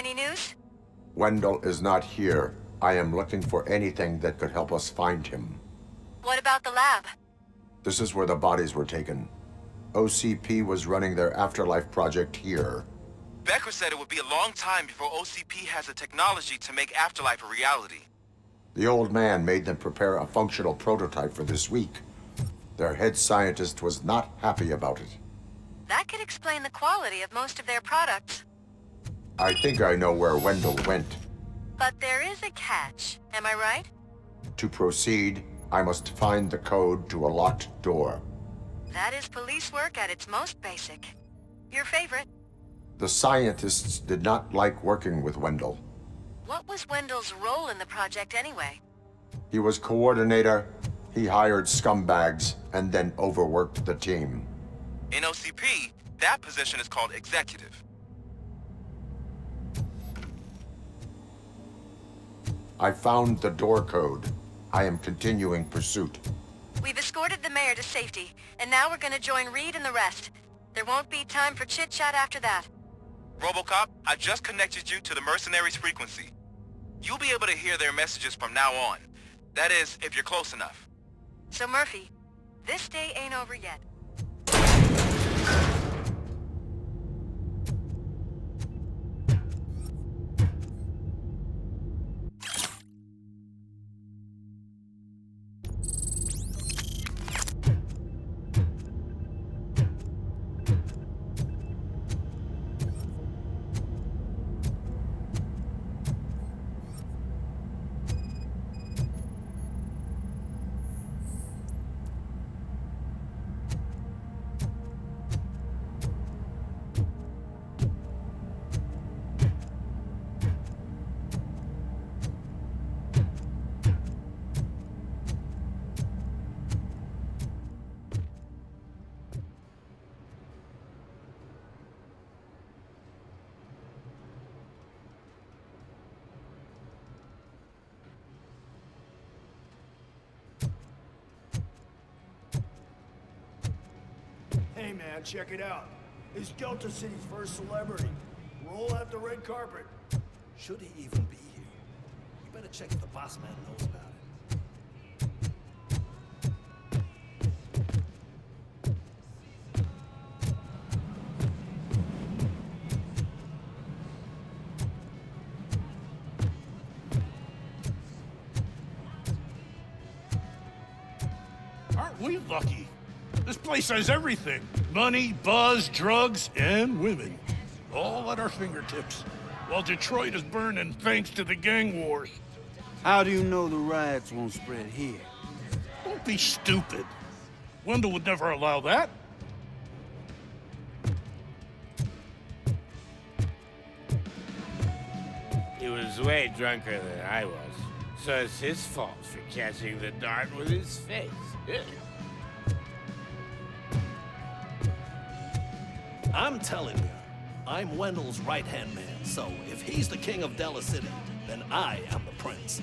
Speaker 8: Any news?
Speaker 2: Wendell is not here. I am looking for anything that could help us find him.
Speaker 8: What about the lab?
Speaker 2: This is where the bodies were taken. OCP was running their afterlife project here.
Speaker 24: Becker said it would be a long time before OCP has the technology to make Afterlife a reality.
Speaker 2: The old man made them prepare a functional prototype for this week. Their head scientist was not happy about it.
Speaker 8: That could explain the quality of most of their products.
Speaker 2: I think I know where Wendell went.
Speaker 8: But there is a catch, am I right?
Speaker 2: To proceed, I must find the code to a locked door.
Speaker 8: That is police work at its most basic. Your favorite?
Speaker 2: The scientists did not like working with Wendell.
Speaker 8: What was Wendell's role in the project anyway?
Speaker 2: He was coordinator, he hired scumbags, and then overworked the team.
Speaker 24: In OCP, that position is called executive.
Speaker 2: I found the door code. I am continuing pursuit.
Speaker 8: We've escorted the mayor to safety, and now we're gonna join Reed and the rest. There won't be time for chit-chat after that.
Speaker 24: RoboCop, I just connected you to the mercenaries' frequency. You'll be able to hear their messages from now on. That is, if you're close enough.
Speaker 8: So Murphy, this day ain't over yet.
Speaker 10: Hey man, check it out. He's Delta City's first celebrity. Roll out the red carpet.
Speaker 13: Should he even be here? You better check if the boss man knows about it.
Speaker 10: Aren't we lucky? This place has everything. Money, buzz, drugs, and women. All at our fingertips. While Detroit is burning thanks to the gang wars.
Speaker 16: How do you know the riots won't spread here?
Speaker 10: Don't be stupid. Wendell would never allow that.
Speaker 18: He was way drunker than I was, so it's his fault for catching the dart with his face.
Speaker 13: I'm telling you, I'm Wendell's right-hand man, so if he's the king of Della City, then I am the prince.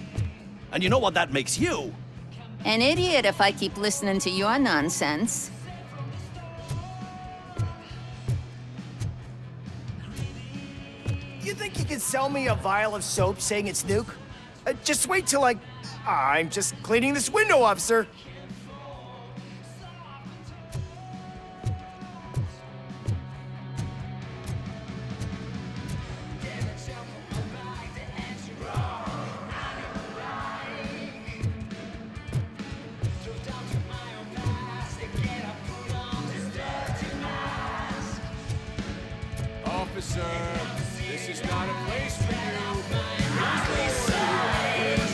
Speaker 13: And you know what that makes you?
Speaker 20: An idiot if I keep listening to your nonsense.
Speaker 17: You think you can sell me a vial of soap saying it's Nuke? Just wait till I'm just cleaning this window, officer.
Speaker 5: Officer, this is not a place for you.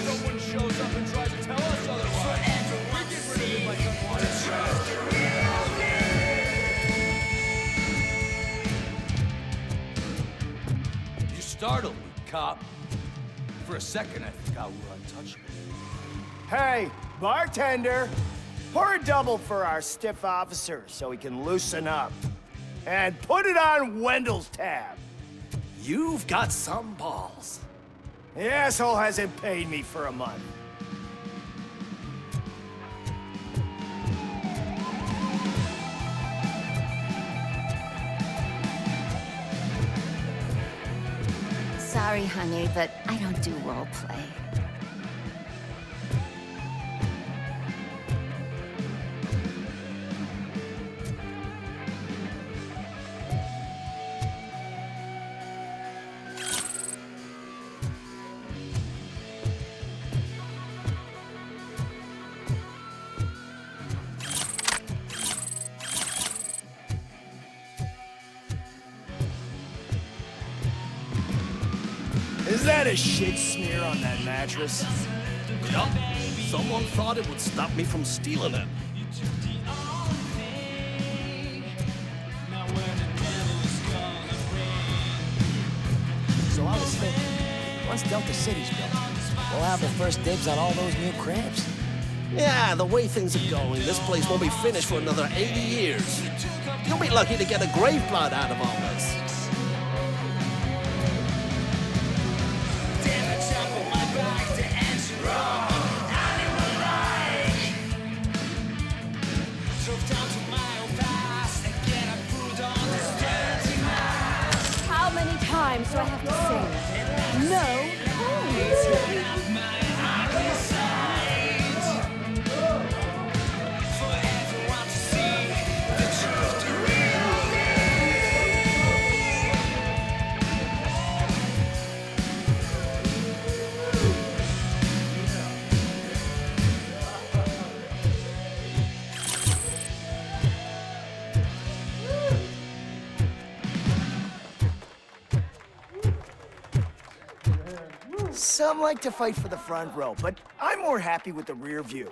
Speaker 5: Someone shows up and tries to tell us otherwise. We get rid of him like unwanted trash.
Speaker 13: You startled me, cop. For a second, I forgot we were untouchable.
Speaker 17: Hey, bartender, pour a double for our stiff officer so he can loosen up. And put it on Wendell's tab.
Speaker 13: You've got some balls.
Speaker 17: The asshole hasn't paid me for a month.
Speaker 20: Sorry, honey, but I don't do role play.
Speaker 6: Is that a shit smear on that mattress?
Speaker 13: Yup. Someone thought it would stop me from stealing it.
Speaker 3: So I was thinking, once Delta City's built, we'll have the first dibs on all those new cribs.
Speaker 13: Yeah, the way things are going, this place won't be finished for another 80 years. You'll be lucky to get a grave plot out of all this.
Speaker 21: How many times do I have to say it? No.
Speaker 3: Some like to fight for the front row, but I'm more happy with the rear view.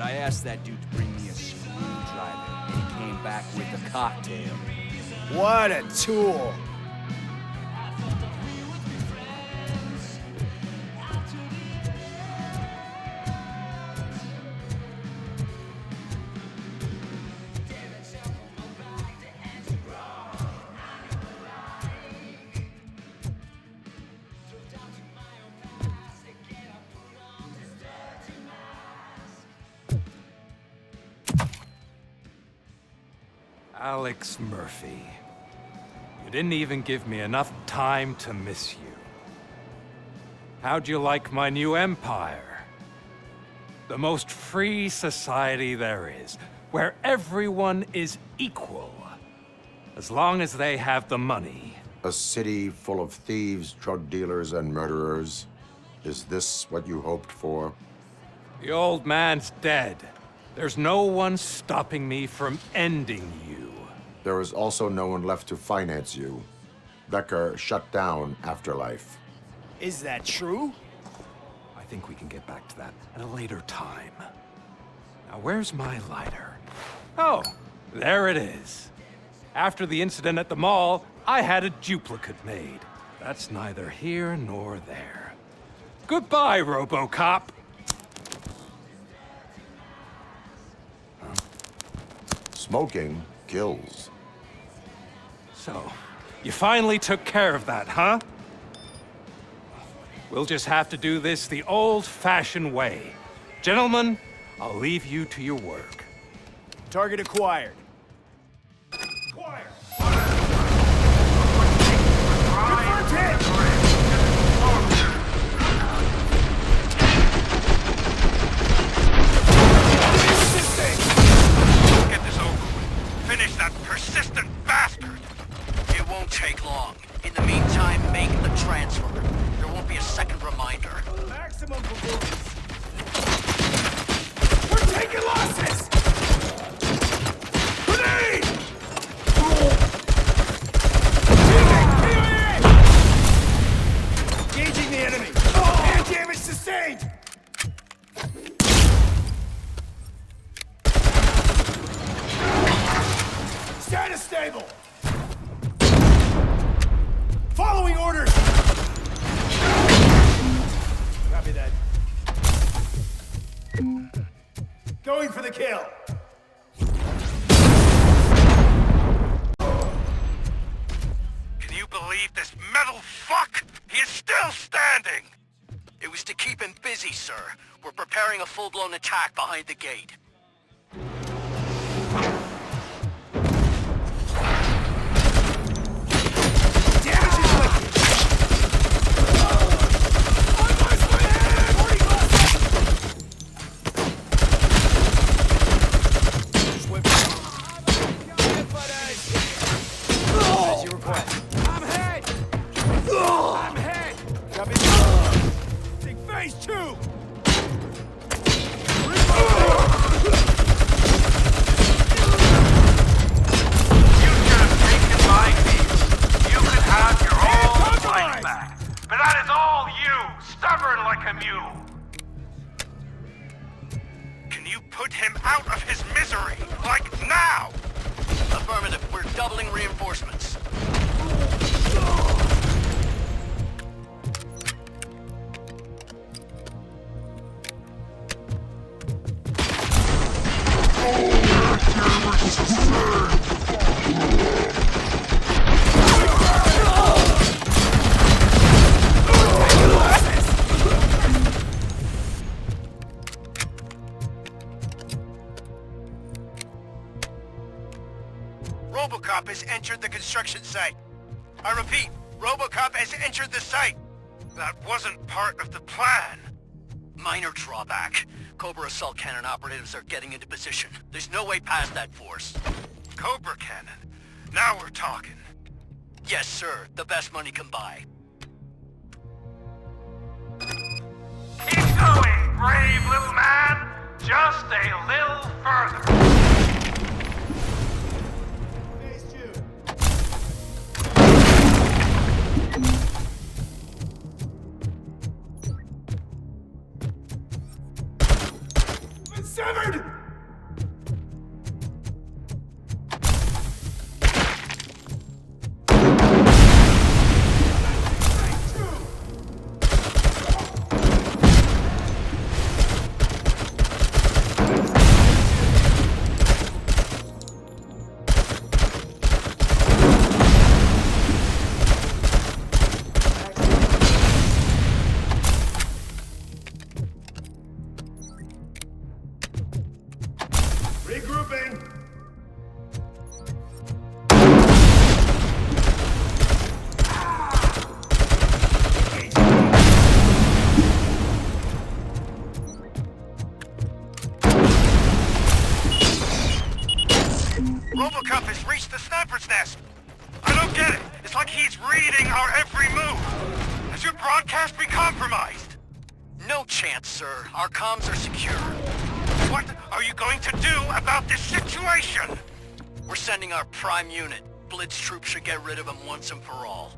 Speaker 9: I asked that dude to bring me a screwdriver, and he came back with a cocktail.
Speaker 6: What a tool!
Speaker 5: Alex Murphy. You didn't even give me enough time to miss you. How'd you like my new empire? The most free society there is, where everyone is equal, as long as they have the money.
Speaker 2: A city full of thieves, drug dealers, and murderers. Is this what you hoped for?
Speaker 5: The old man's dead. There's no one stopping me from ending you.
Speaker 2: There is also no one left to finance you. Becker shut down Afterlife.
Speaker 6: Is that true?
Speaker 5: I think we can get back to that at a later time. Now, where's my lighter? Oh, there it is. After the incident at the mall, I had a duplicate made. That's neither here nor there. Goodbye, RoboCop.
Speaker 2: Smoking kills.
Speaker 5: So, you finally took care of that, huh? We'll just have to do this the old-fashioned way. Gentlemen, I'll leave you to your work.
Speaker 6: Target acquired.
Speaker 7: Finish that persistent bastard! It won't take long. In the meantime, make the transfer. There won't be a second reminder.
Speaker 6: Maximum performance. We're taking losses! Grenade! Engaging the enemy. Air damage sustained! Following orders! Copy that. Going for the kill.
Speaker 10: Can you believe this metal fuck? He is still standing!
Speaker 24: It was to keep him busy, sir. We're preparing a full-blown attack behind the gate.
Speaker 6: As you request.
Speaker 10: I'm hit! I'm hit!
Speaker 6: Copy.
Speaker 10: Take phase 2! Can you put him out of his misery? Like now!
Speaker 24: Affirmative. We're doubling reinforcements.
Speaker 10: RoboCop has entered the construction site. I repeat, RoboCop has entered the site. That wasn't part of the plan.
Speaker 24: Minor drawback. Cobra assault cannon operatives are getting into position. There's no way past that force.
Speaker 10: Cobra cannon? Now we're talking.
Speaker 24: Yes, sir. The best money can buy.
Speaker 10: Keep going, brave little man. Just a little further.
Speaker 6: Severed! Regrouping!
Speaker 10: RoboCop has reached the sniper's nest. I don't get it. It's like he's reading our every move. Has your broadcast been compromised?
Speaker 24: No chance, sir. Our comms are secure.
Speaker 10: What are you going to do about this situation?
Speaker 24: We're sending our prime unit. Blitz troops should get rid of him once and for all.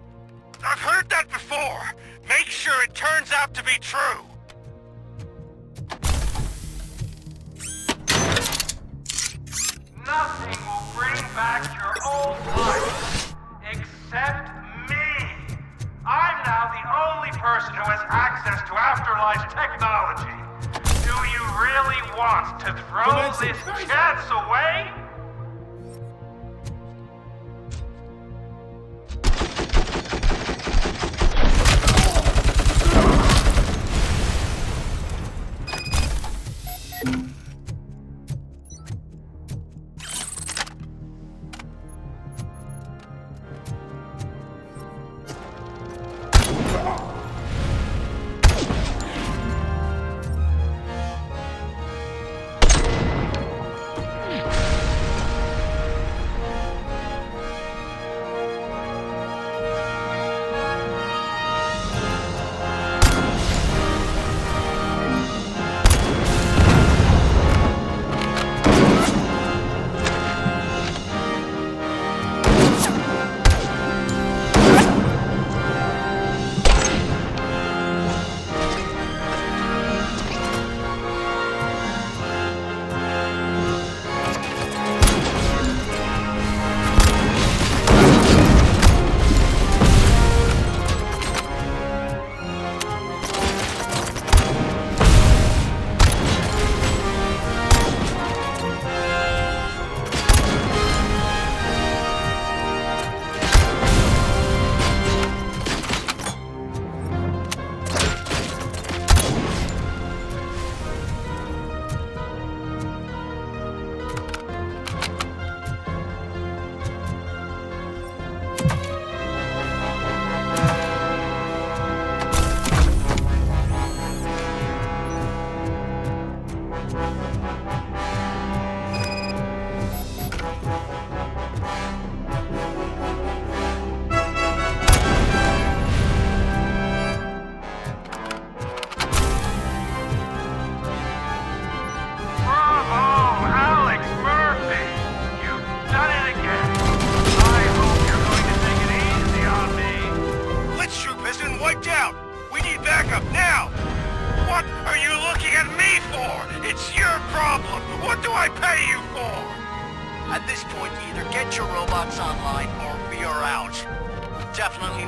Speaker 10: I've heard that before. Make sure it turns out to be true. Nothing will bring back your old life, except me. I'm now the only person who has access to afterlife technology. Do you really want to throw this chance away?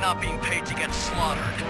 Speaker 24: not being paid to get slaughtered.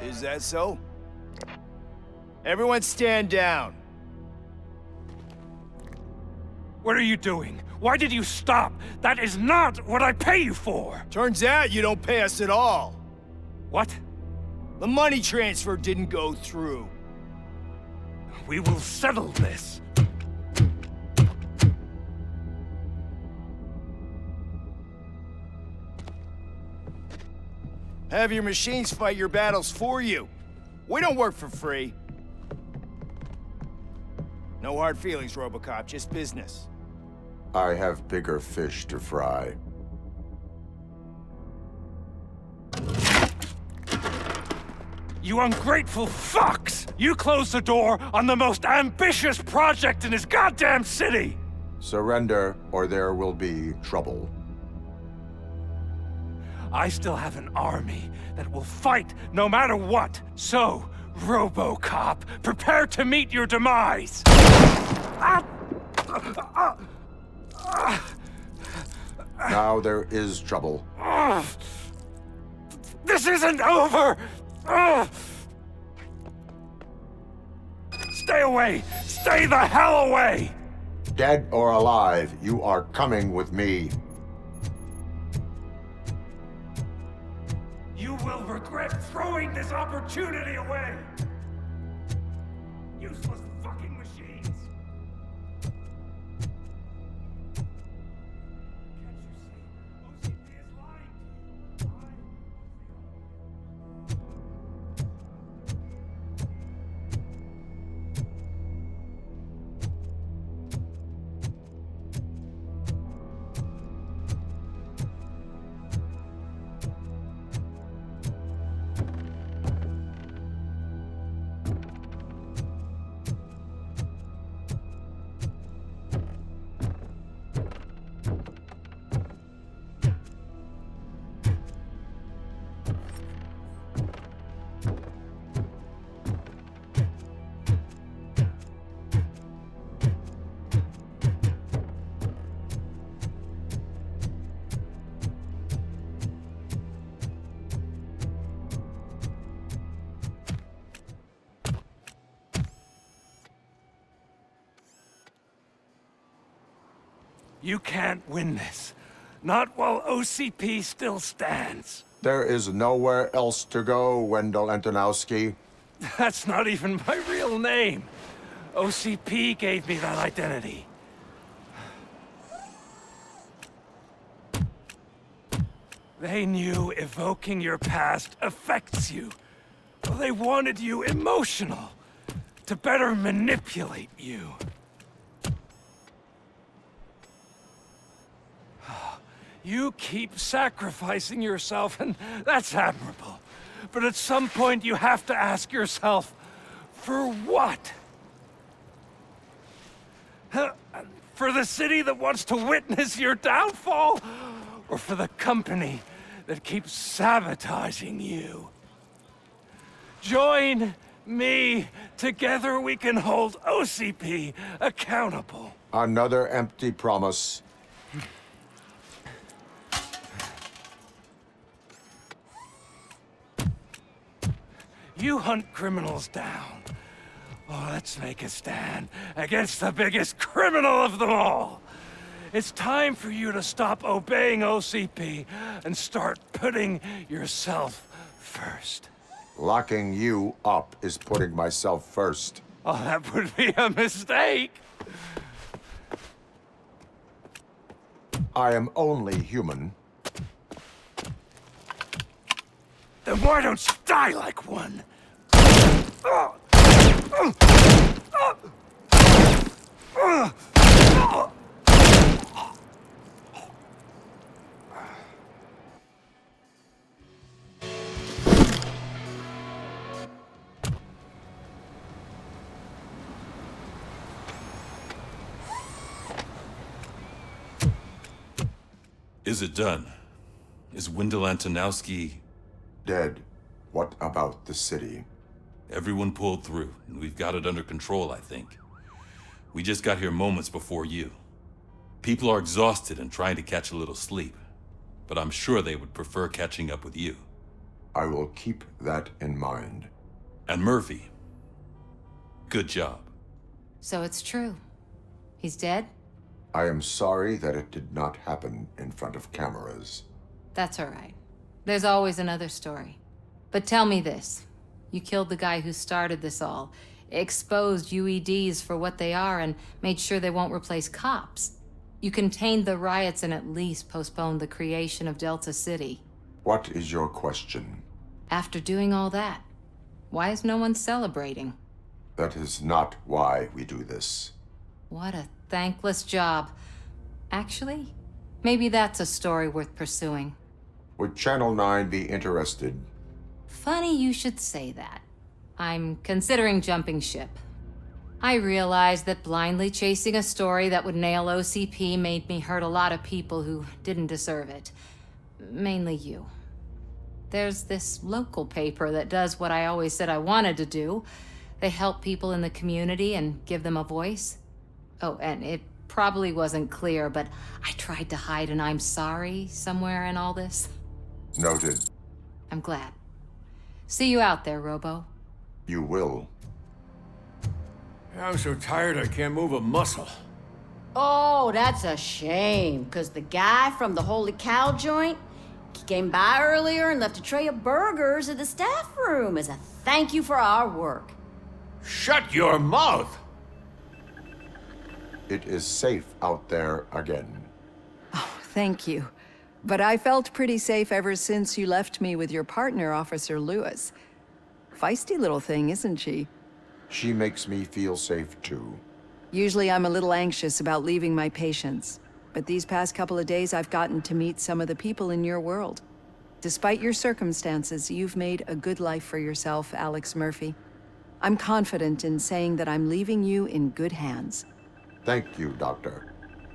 Speaker 6: Is that so? Everyone stand down.
Speaker 5: What are you doing? Why did you stop? That is not what I pay you for!
Speaker 6: Turns out you don't pay us at all.
Speaker 5: What?
Speaker 6: The money transfer didn't go through.
Speaker 5: We will settle this.
Speaker 6: Have your machines fight your battles for you. We don't work for free. No hard feelings, RoboCop, just business.
Speaker 2: I have bigger fish to fry.
Speaker 5: You ungrateful fucks! You closed the door on the most ambitious project in this goddamn city!
Speaker 2: Surrender, or there will be trouble.
Speaker 5: I still have an army that will fight no matter what. So, RoboCop, prepare to meet your demise!
Speaker 2: Now there is trouble.
Speaker 5: This isn't over! Stay away! Stay the hell away!
Speaker 2: Dead or alive, you are coming with me.
Speaker 5: You will regret throwing this opportunity away! Useless fucking machines! You can't win this. Not while OCP still stands.
Speaker 2: There is nowhere else to go, Wendell Antonowski.
Speaker 5: That's not even my real name. OCP gave me that identity. They knew evoking your past affects you. They wanted you emotional, to better manipulate you. You keep sacrificing yourself, and that's admirable. But at some point, you have to ask yourself, for what? For the city that wants to witness your downfall? Or for the company that keeps sabotaging you? Join me. Together we can hold OCP accountable.
Speaker 2: Another empty promise.
Speaker 5: You hunt criminals down. Oh, let's make a stand against the biggest criminal of them all. It's time for you to stop obeying OCP and start putting yourself first.
Speaker 2: Locking you up is putting myself first.
Speaker 5: Oh, that would be a mistake.
Speaker 2: I am only human.
Speaker 5: Then why don't you die like one?
Speaker 22: Is it done? Is Wendell Antonowski
Speaker 2: dead? What about the city?
Speaker 22: Everyone pulled through, and we've got it under control, I think. We just got here moments before you. People are exhausted and trying to catch a little sleep, but I'm sure they would prefer catching up with you.
Speaker 2: I will keep that in mind.
Speaker 22: And Murphy, good job.
Speaker 12: So it's true. He's dead?
Speaker 2: I am sorry that it did not happen in front of cameras.
Speaker 12: That's all right. There's always another story. But tell me this. You killed the guy who started this all, exposed UEDs for what they are, and made sure they won't replace cops. You contained the riots and at least postponed the creation of Delta City.
Speaker 2: What is your question?
Speaker 12: After doing all that, why is no one celebrating?
Speaker 2: That is not why we do this.
Speaker 12: What a thankless job. Actually, maybe that's a story worth pursuing.
Speaker 2: Would Channel 9 be interested?
Speaker 12: Funny you should say that. I'm considering jumping ship. I realized that blindly chasing a story that would nail OCP made me hurt a lot of people who didn't deserve it. Mainly you. There's this local paper that does what I always said I wanted to do. They help people in the community and give them a voice. Oh, and it probably wasn't clear, but I tried to hide an I'm sorry somewhere in all this.
Speaker 2: Noted.
Speaker 12: I'm glad. See you out there, Robo.
Speaker 2: You will.
Speaker 1: I'm so tired I can't move a muscle.
Speaker 14: Oh, that's a shame, because the guy from the Holy Cow joint, he came by earlier and left a tray of burgers in the staff room as a thank you for our work.
Speaker 1: Shut your mouth!
Speaker 2: It is safe out there again.
Speaker 15: Thank you. But I felt pretty safe ever since you left me with your partner, Officer Lewis. Feisty little thing, isn't she?
Speaker 2: She makes me feel safe too.
Speaker 15: Usually I'm a little anxious about leaving my patients, but these past couple of days I've gotten to meet some of the people in your world. Despite your circumstances, you've made a good life for yourself, Alex Murphy. I'm confident in saying that I'm leaving you in good hands.
Speaker 2: Thank you, Doctor.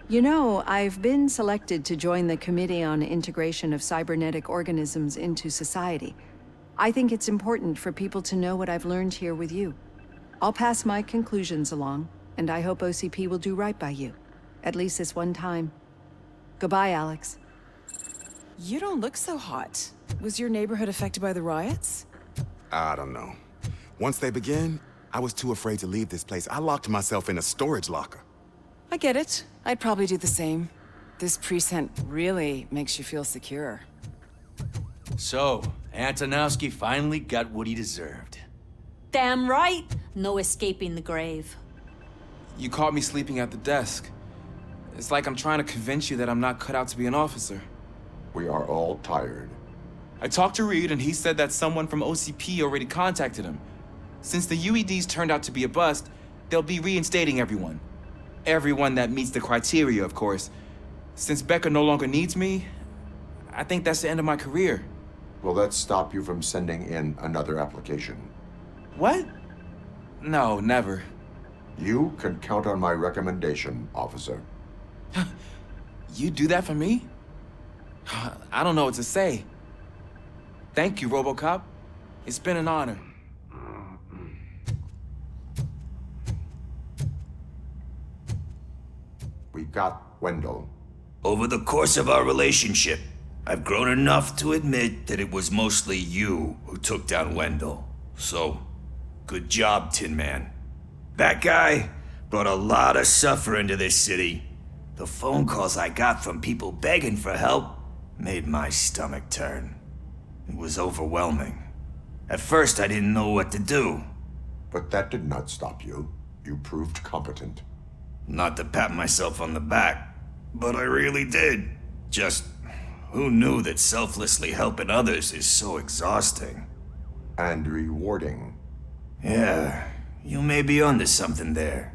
Speaker 15: You know, I've been selected to join the Committee on Integration of Cybernetic Organisms into Society. I think it's important for people to know what I've learned here with you. I'll pass my conclusions along, and I hope OCP will do right by you. At least this one time. Goodbye, Alex.
Speaker 19: You don't look so hot. Was your neighborhood affected by the riots?
Speaker 23: I don't know. Once they begin, I was too afraid to leave this place. I locked myself in a storage locker.
Speaker 19: I get it. I'd probably do the same. This precinct really makes you feel secure.
Speaker 9: So, Antonowski finally got what he deserved.
Speaker 26: Damn right. No escaping the grave.
Speaker 27: You caught me sleeping at the desk. It's like I'm trying to convince you that I'm not cut out to be an officer.
Speaker 2: We are all tired.
Speaker 27: I talked to Reed and he said that someone from OCP already contacted him. Since the UEDs turned out to be a bust, they'll be reinstating everyone. Everyone that meets the criteria, of course. Since Becca no longer needs me, I think that's the end of my career.
Speaker 2: Will that stop you from sending in another application?
Speaker 27: What? No, never.
Speaker 2: You can count on my recommendation, officer.
Speaker 27: You do that for me? I don't know what to say. Thank you, RoboCop. It's been an honor.
Speaker 2: We got Wendell.
Speaker 7: Over the course of our relationship, I've grown enough to admit that it was mostly you who took down Wendell. So, good job, Tin Man. That guy brought a lot of suffering to this city. The phone calls I got from people begging for help made my stomach turn. It was overwhelming. At first, I didn't know what to do.
Speaker 2: But that did not stop you. You proved competent.
Speaker 7: Not to pat myself on the back, but I really did. Just, who knew that selflessly helping others is so exhausting?
Speaker 2: And rewarding.
Speaker 7: Yeah, you may be onto something there.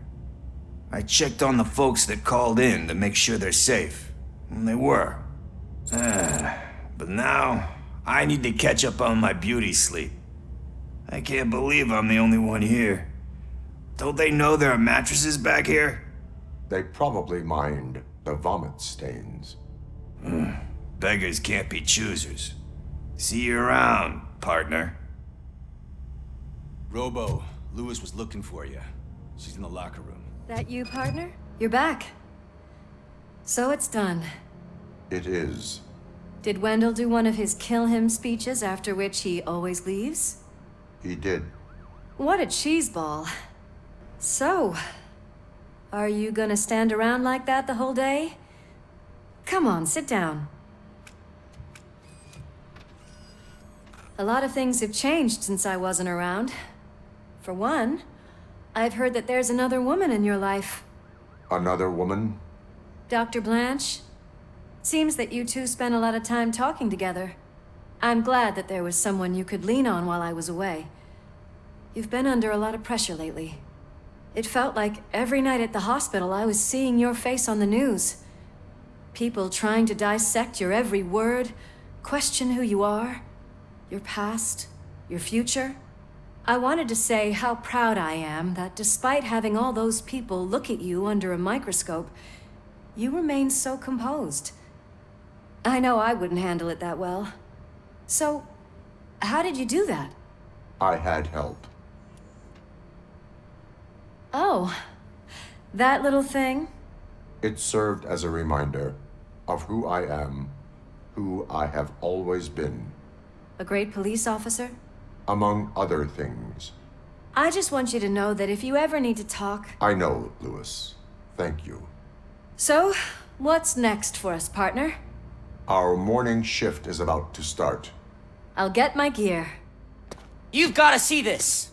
Speaker 7: I checked on the folks that called in to make sure they're safe, and they were. But now, I need to catch up on my beauty sleep. I can't believe I'm the only one here. Don't they know there are mattresses back here?
Speaker 2: They probably mind the vomit stains.
Speaker 7: Beggars can't be choosers. See you around, partner.
Speaker 9: Robo, Lewis was looking for you. She's in the locker room.
Speaker 21: That you, partner? You're back. So it's done.
Speaker 2: It is.
Speaker 21: Did Wendell do one of his kill him speeches after which he always leaves?
Speaker 2: He did.
Speaker 21: What a cheeseball. So, are you gonna stand around like that the whole day? Come on, sit down. A lot of things have changed since I wasn't around. For one, I've heard that there's another woman in your life.
Speaker 2: Another woman?
Speaker 21: Dr. Blanche? Seems that you two spent a lot of time talking together. I'm glad that there was someone you could lean on while I was away. You've been under a lot of pressure lately. It felt like every night at the hospital I was seeing your face on the news. People trying to dissect your every word, question who you are, your past, your future. I wanted to say how proud I am that despite having all those people look at you under a microscope, you remain so composed. I know I wouldn't handle it that well. So, how did you do that?
Speaker 2: I had help.
Speaker 21: Oh, that little thing?
Speaker 2: It served as a reminder of who I am, who I have always been.
Speaker 21: A great police officer?
Speaker 2: Among other things.
Speaker 21: I just want you to know that if you ever need to talk...
Speaker 2: I know, Lewis. Thank you.
Speaker 21: So, what's next for us, partner?
Speaker 2: Our morning shift is about to start.
Speaker 21: I'll get my gear.
Speaker 4: You've got to see this!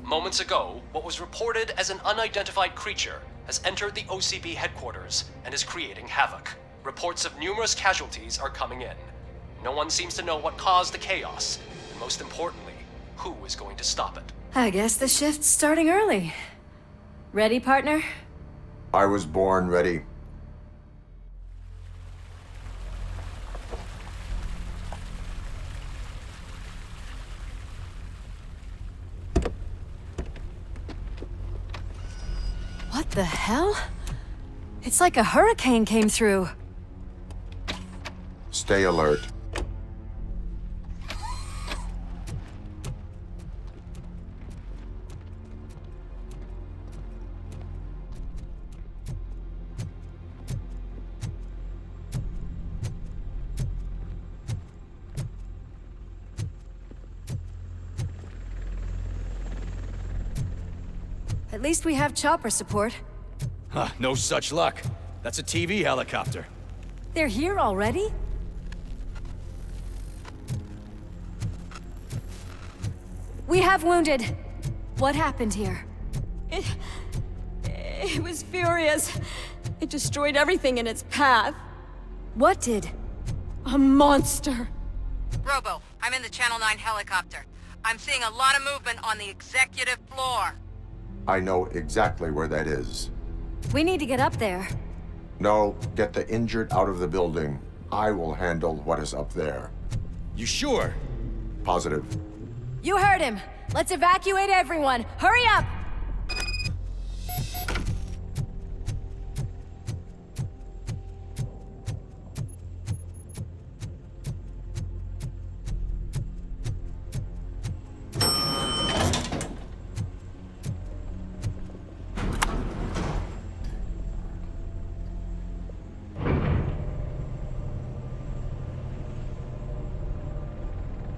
Speaker 8: Moments ago, what was reported as an unidentified creature has entered the OCP headquarters and is creating havoc. Reports of numerous casualties are coming in. No one seems to know what caused the chaos, and most importantly, who is going to stop it.
Speaker 21: I guess the shift's starting early. Ready, partner?
Speaker 2: I was born ready.
Speaker 21: What the hell? It's like a hurricane came through.
Speaker 2: Stay alert.
Speaker 21: At least we have chopper support.
Speaker 10: Huh, no such luck. That's a TV helicopter.
Speaker 21: They're here already? We have wounded. What happened here?
Speaker 11: It was furious. It destroyed everything in its path.
Speaker 21: What did?
Speaker 11: A monster.
Speaker 16: Robo, I'm in the Channel 9 helicopter. I'm seeing a lot of movement on the executive floor.
Speaker 2: I know exactly where that is.
Speaker 21: We need to get up there.
Speaker 2: No, get the injured out of the building. I will handle what is up there.
Speaker 10: You sure?
Speaker 2: Positive.
Speaker 21: You heard him. Let's evacuate everyone. Hurry up!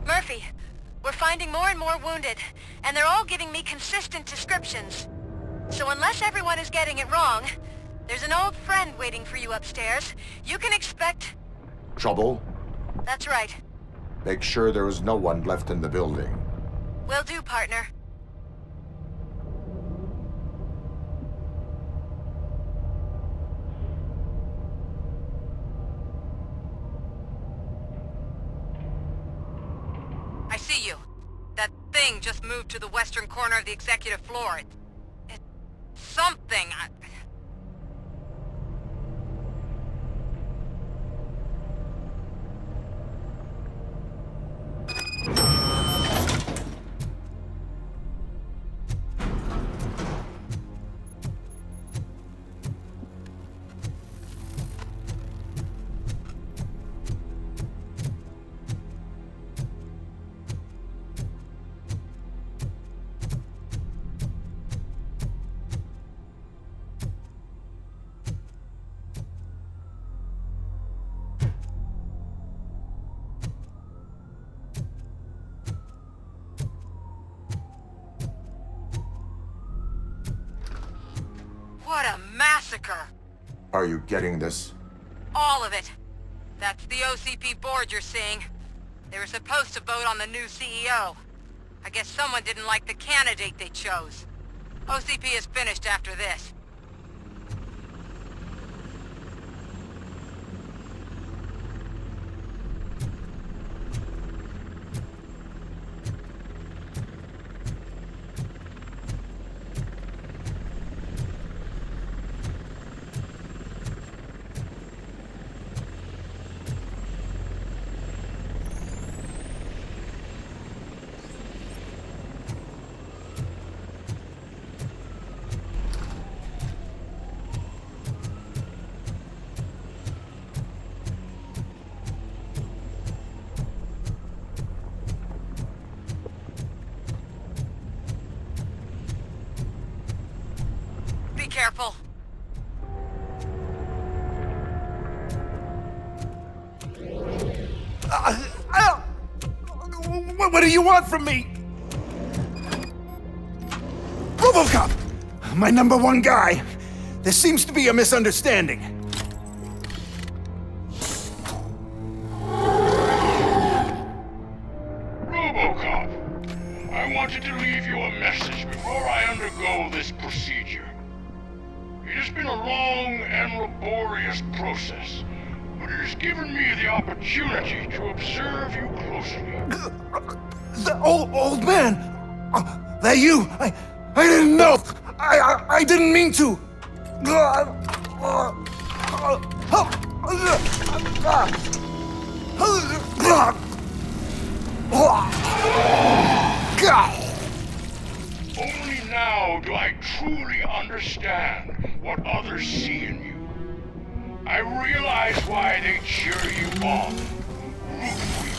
Speaker 16: Murphy, we're finding more and more wounded, and they're all giving me consistent descriptions. So unless everyone is getting it wrong, there's an old friend waiting for you upstairs. You can expect...
Speaker 2: Trouble?
Speaker 16: That's right.
Speaker 2: Make sure there is no one left in the building.
Speaker 16: Will do, partner. I see you. That thing just moved to the western corner of the executive floor. It's something. massacre.
Speaker 2: Are you getting this?
Speaker 16: All of it. That's the OCP board you're seeing. They were supposed to vote on the new CEO. I guess someone didn't like the candidate they chose. OCP is finished after this. Be careful.
Speaker 10: What do you want from me? RoboCop! My #1 guy. There seems to be a misunderstanding.
Speaker 3: RoboCop, I wanted to leave you a message before I undergo this procedure. It has been a long and laborious process, but it has given me the opportunity to observe you closely.
Speaker 10: The old man! That you? I didn't know! I didn't mean to!
Speaker 3: Only now do I truly understand what others see in you. I realize why they cheer you on, root for you.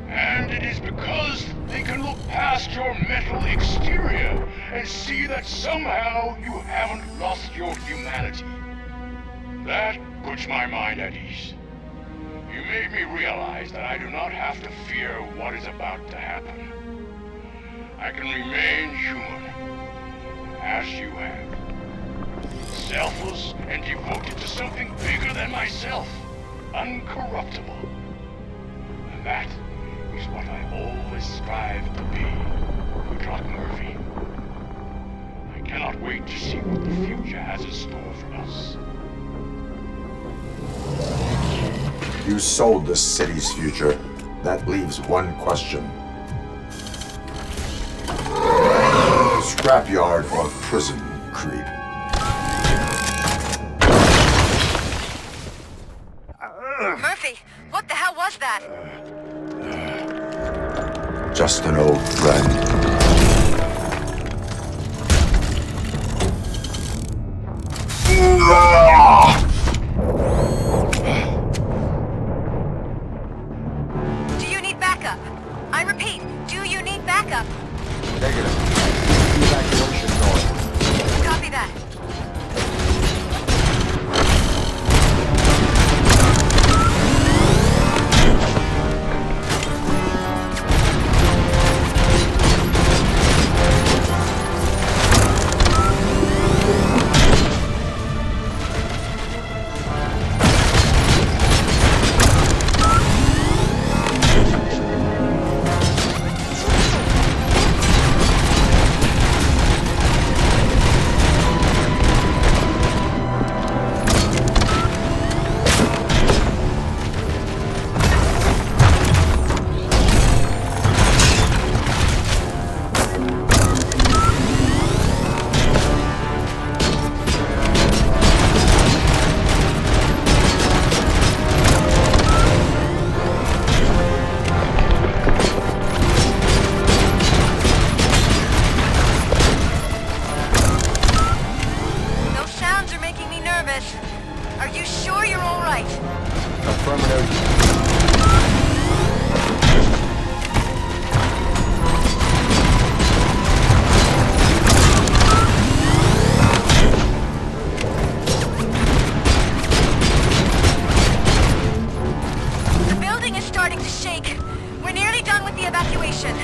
Speaker 3: And it is because they can look past your metal exterior and see that somehow you haven't lost your humanity. That puts my mind at ease. You made me realize that I do not have to fear what is about to happen. I can remain human, as you have. Selfless and devoted to something bigger than myself, uncorruptible. And that is what I always strive to be, good luck, Murphy. I cannot wait to see what the future has in store for us.
Speaker 2: You sold the city's future. That leaves one question. Scrapyard or prison, creep?
Speaker 16: Murphy, what the hell was that?
Speaker 2: Just an old friend.
Speaker 16: Do you need backup? I repeat, do you need backup?
Speaker 2: Negative. Evacuation north.
Speaker 16: Copy that. Are you sure you're all right?
Speaker 2: Affirmative.
Speaker 16: The building is starting to shake. We're nearly done with the evacuation.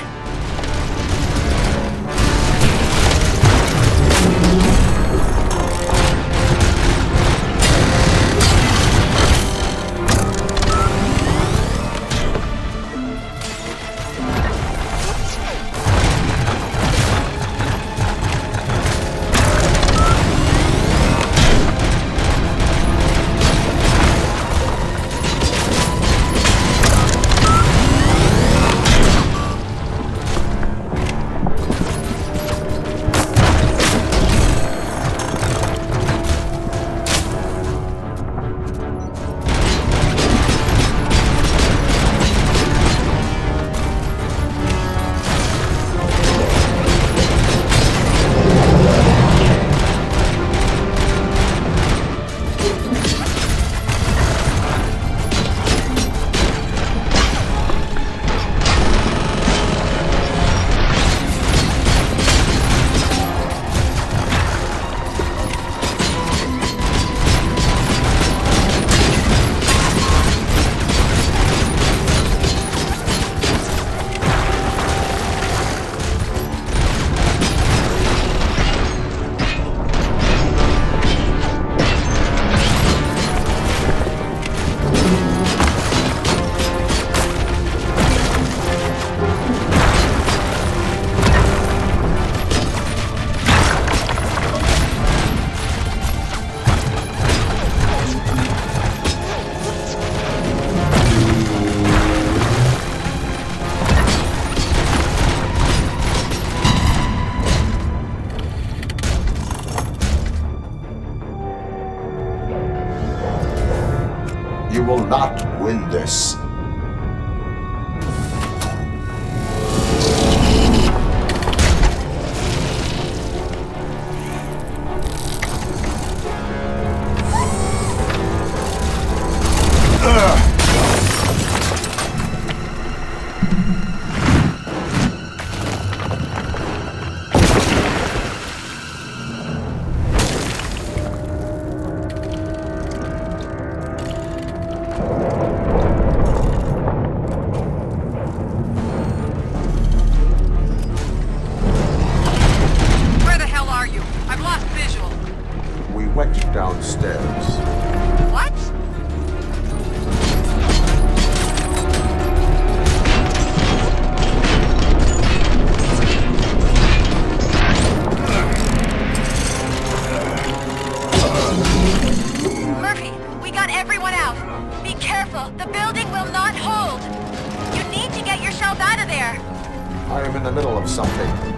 Speaker 2: I am in the middle of something.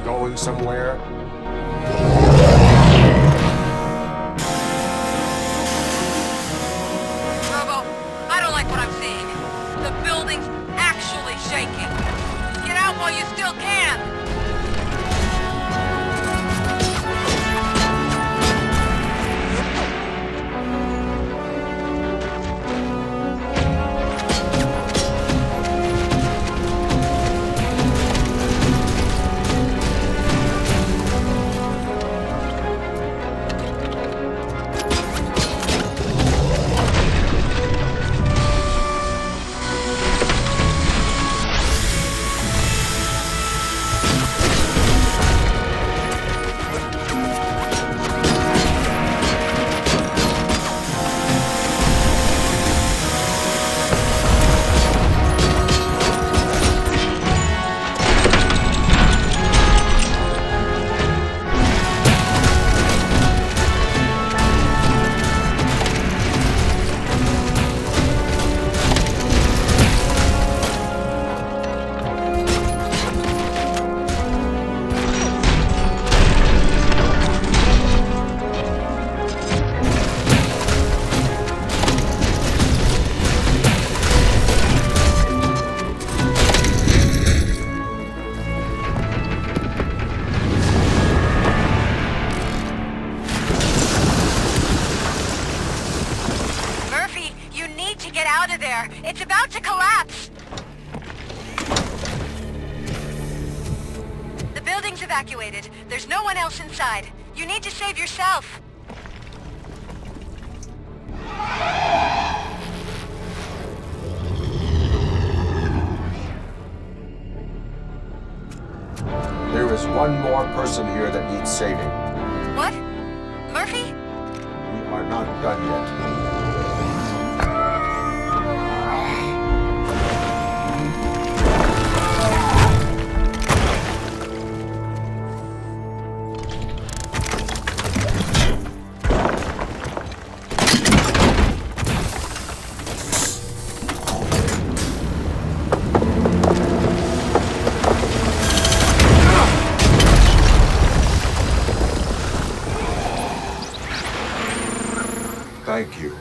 Speaker 2: Going somewhere?
Speaker 16: Robo, I don't like what I'm seeing. The building's actually shaking. Get out while you still can! It's about to collapse! The building's evacuated. There's no one else inside. You need to save yourself.
Speaker 2: There is one more person here that needs saving.
Speaker 16: What? Murphy?
Speaker 2: We are not done yet. Thank you.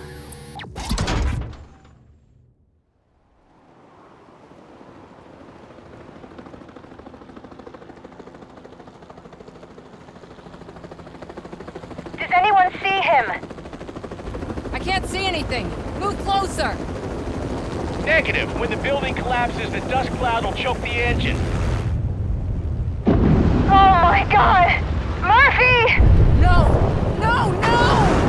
Speaker 16: Does anyone see him?
Speaker 12: I can't see anything. Move closer.
Speaker 6: Negative. When the building collapses, the dust cloud will choke the engine.
Speaker 16: Oh my god! Murphy!
Speaker 12: No! No! No!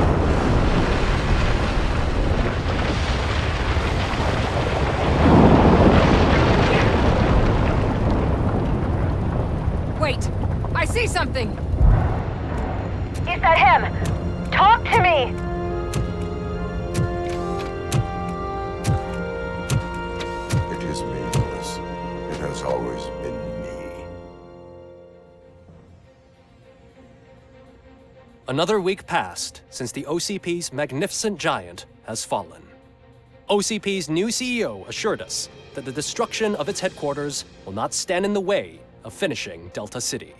Speaker 12: something!
Speaker 16: Is that him? Talk to me!
Speaker 2: It is me, Lewis. It has always been me.
Speaker 8: Another week passed since the OCP's magnificent giant has fallen. OCP's new CEO assured us that the destruction of its headquarters will not stand in the way of finishing Delta City.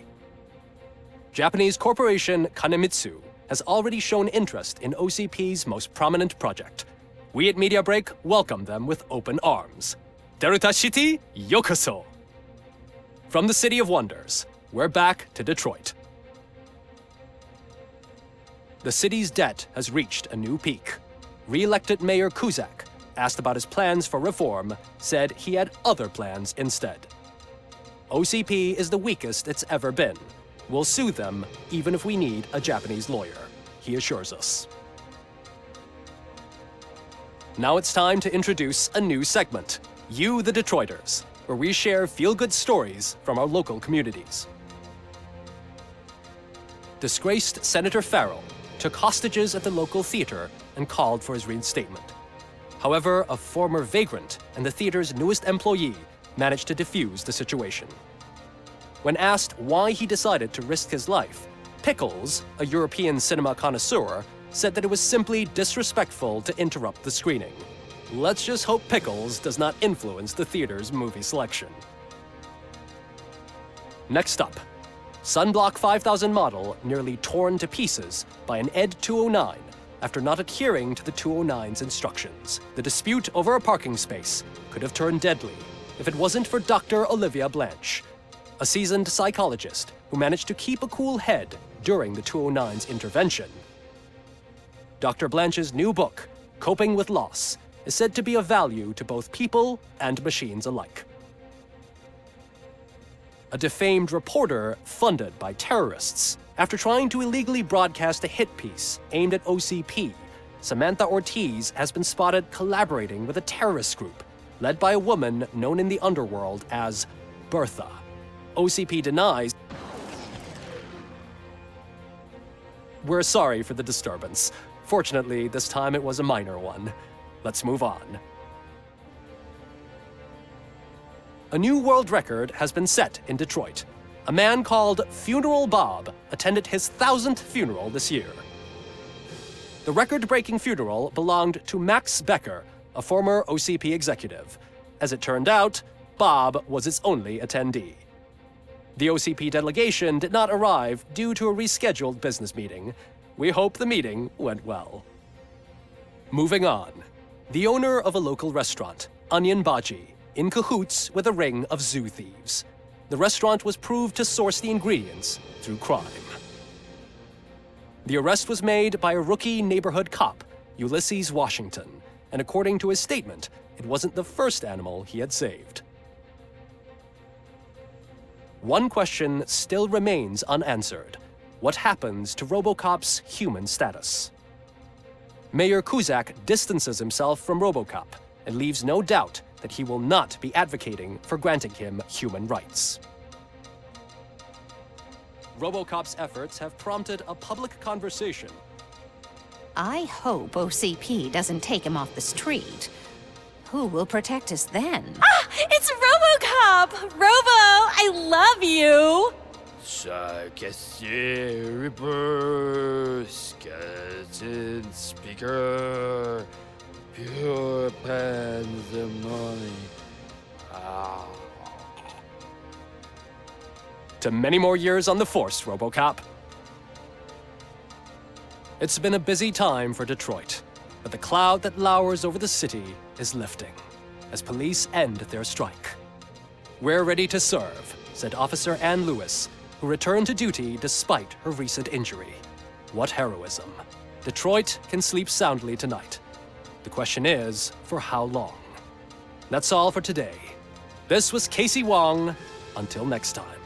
Speaker 8: Japanese corporation Kanemitsu has already shown interest in OCP's most prominent project. We at Media Break welcome them with open arms. Delta City, yokoso! From the City of Wonders, we're back to Detroit. The city's debt has reached a new peak. Re-elected Mayor Cusack, asked about his plans for reform, said he had other plans instead. OCP is the weakest it's ever been. We'll sue them even if we need a Japanese lawyer, he assures us. Now it's time to introduce a new segment, You the Detroiters, where we share feel-good stories from our local communities. Disgraced Senator Farrell took hostages at the local theater and called for his reinstatement. However, a former vagrant and the theater's newest employee managed to defuse the situation. When asked why he decided to risk his life, Pickles, a European cinema connoisseur, said that it was simply disrespectful to interrupt the screening. Let's just hope Pickles does not influence the theater's movie selection. Next up, Sunblock 5000 model nearly torn to pieces by an ED 209 after not adhering to the 209's instructions. The dispute over a parking space could have turned deadly if it wasn't for Dr. Olivia Blanche, a seasoned psychologist who managed to keep a cool head during the 209's intervention. Dr. Blanche's new book, Coping with Loss, is said to be of value to both people and machines alike. A defamed reporter funded by terrorists. After trying to illegally broadcast a hit piece aimed at OCP, Samantha Ortiz has been spotted collaborating with a terrorist group led by a woman known in the underworld as Bertha. OCP denies. We're sorry for the disturbance. Fortunately, this time it was a minor one. Let's move on. A new world record has been set in Detroit. A man called Funeral Bob attended his 1000th funeral this year. The record-breaking funeral belonged to Max Becker, a former OCP executive. As it turned out, Bob was its only attendee. The OCP delegation did not arrive due to a rescheduled business meeting. We hope the meeting went well. Moving on. The owner of a local restaurant, Onion Baji, in cahoots with a ring of zoo thieves. The restaurant was proved to source the ingredients through crime. The arrest was made by a rookie neighborhood cop, Ulysses Washington, and according to his statement, it wasn't the first animal he had saved. One question still remains unanswered. What happens to RoboCop's human status? Mayor Cusack distances himself from RoboCop and leaves no doubt that he will not be advocating for granting him human rights. RoboCop's efforts have prompted a public conversation.
Speaker 5: I hope OCP doesn't take him off the street. Who will protect us then?
Speaker 11: Ah! It's RoboCop! Robo, I love you!
Speaker 9: Reaper, skeleton speaker, pure pandemonium.
Speaker 8: To many more years on the force, RoboCop. It's been a busy time for Detroit, but the cloud that lowers over the city is lifting as police end their strike. We're ready to serve, said Officer Ann Lewis, who returned to duty despite her recent injury. What heroism. Detroit can sleep soundly tonight. The question is, for how long? That's all for today. This was Casey Wong. Until next time.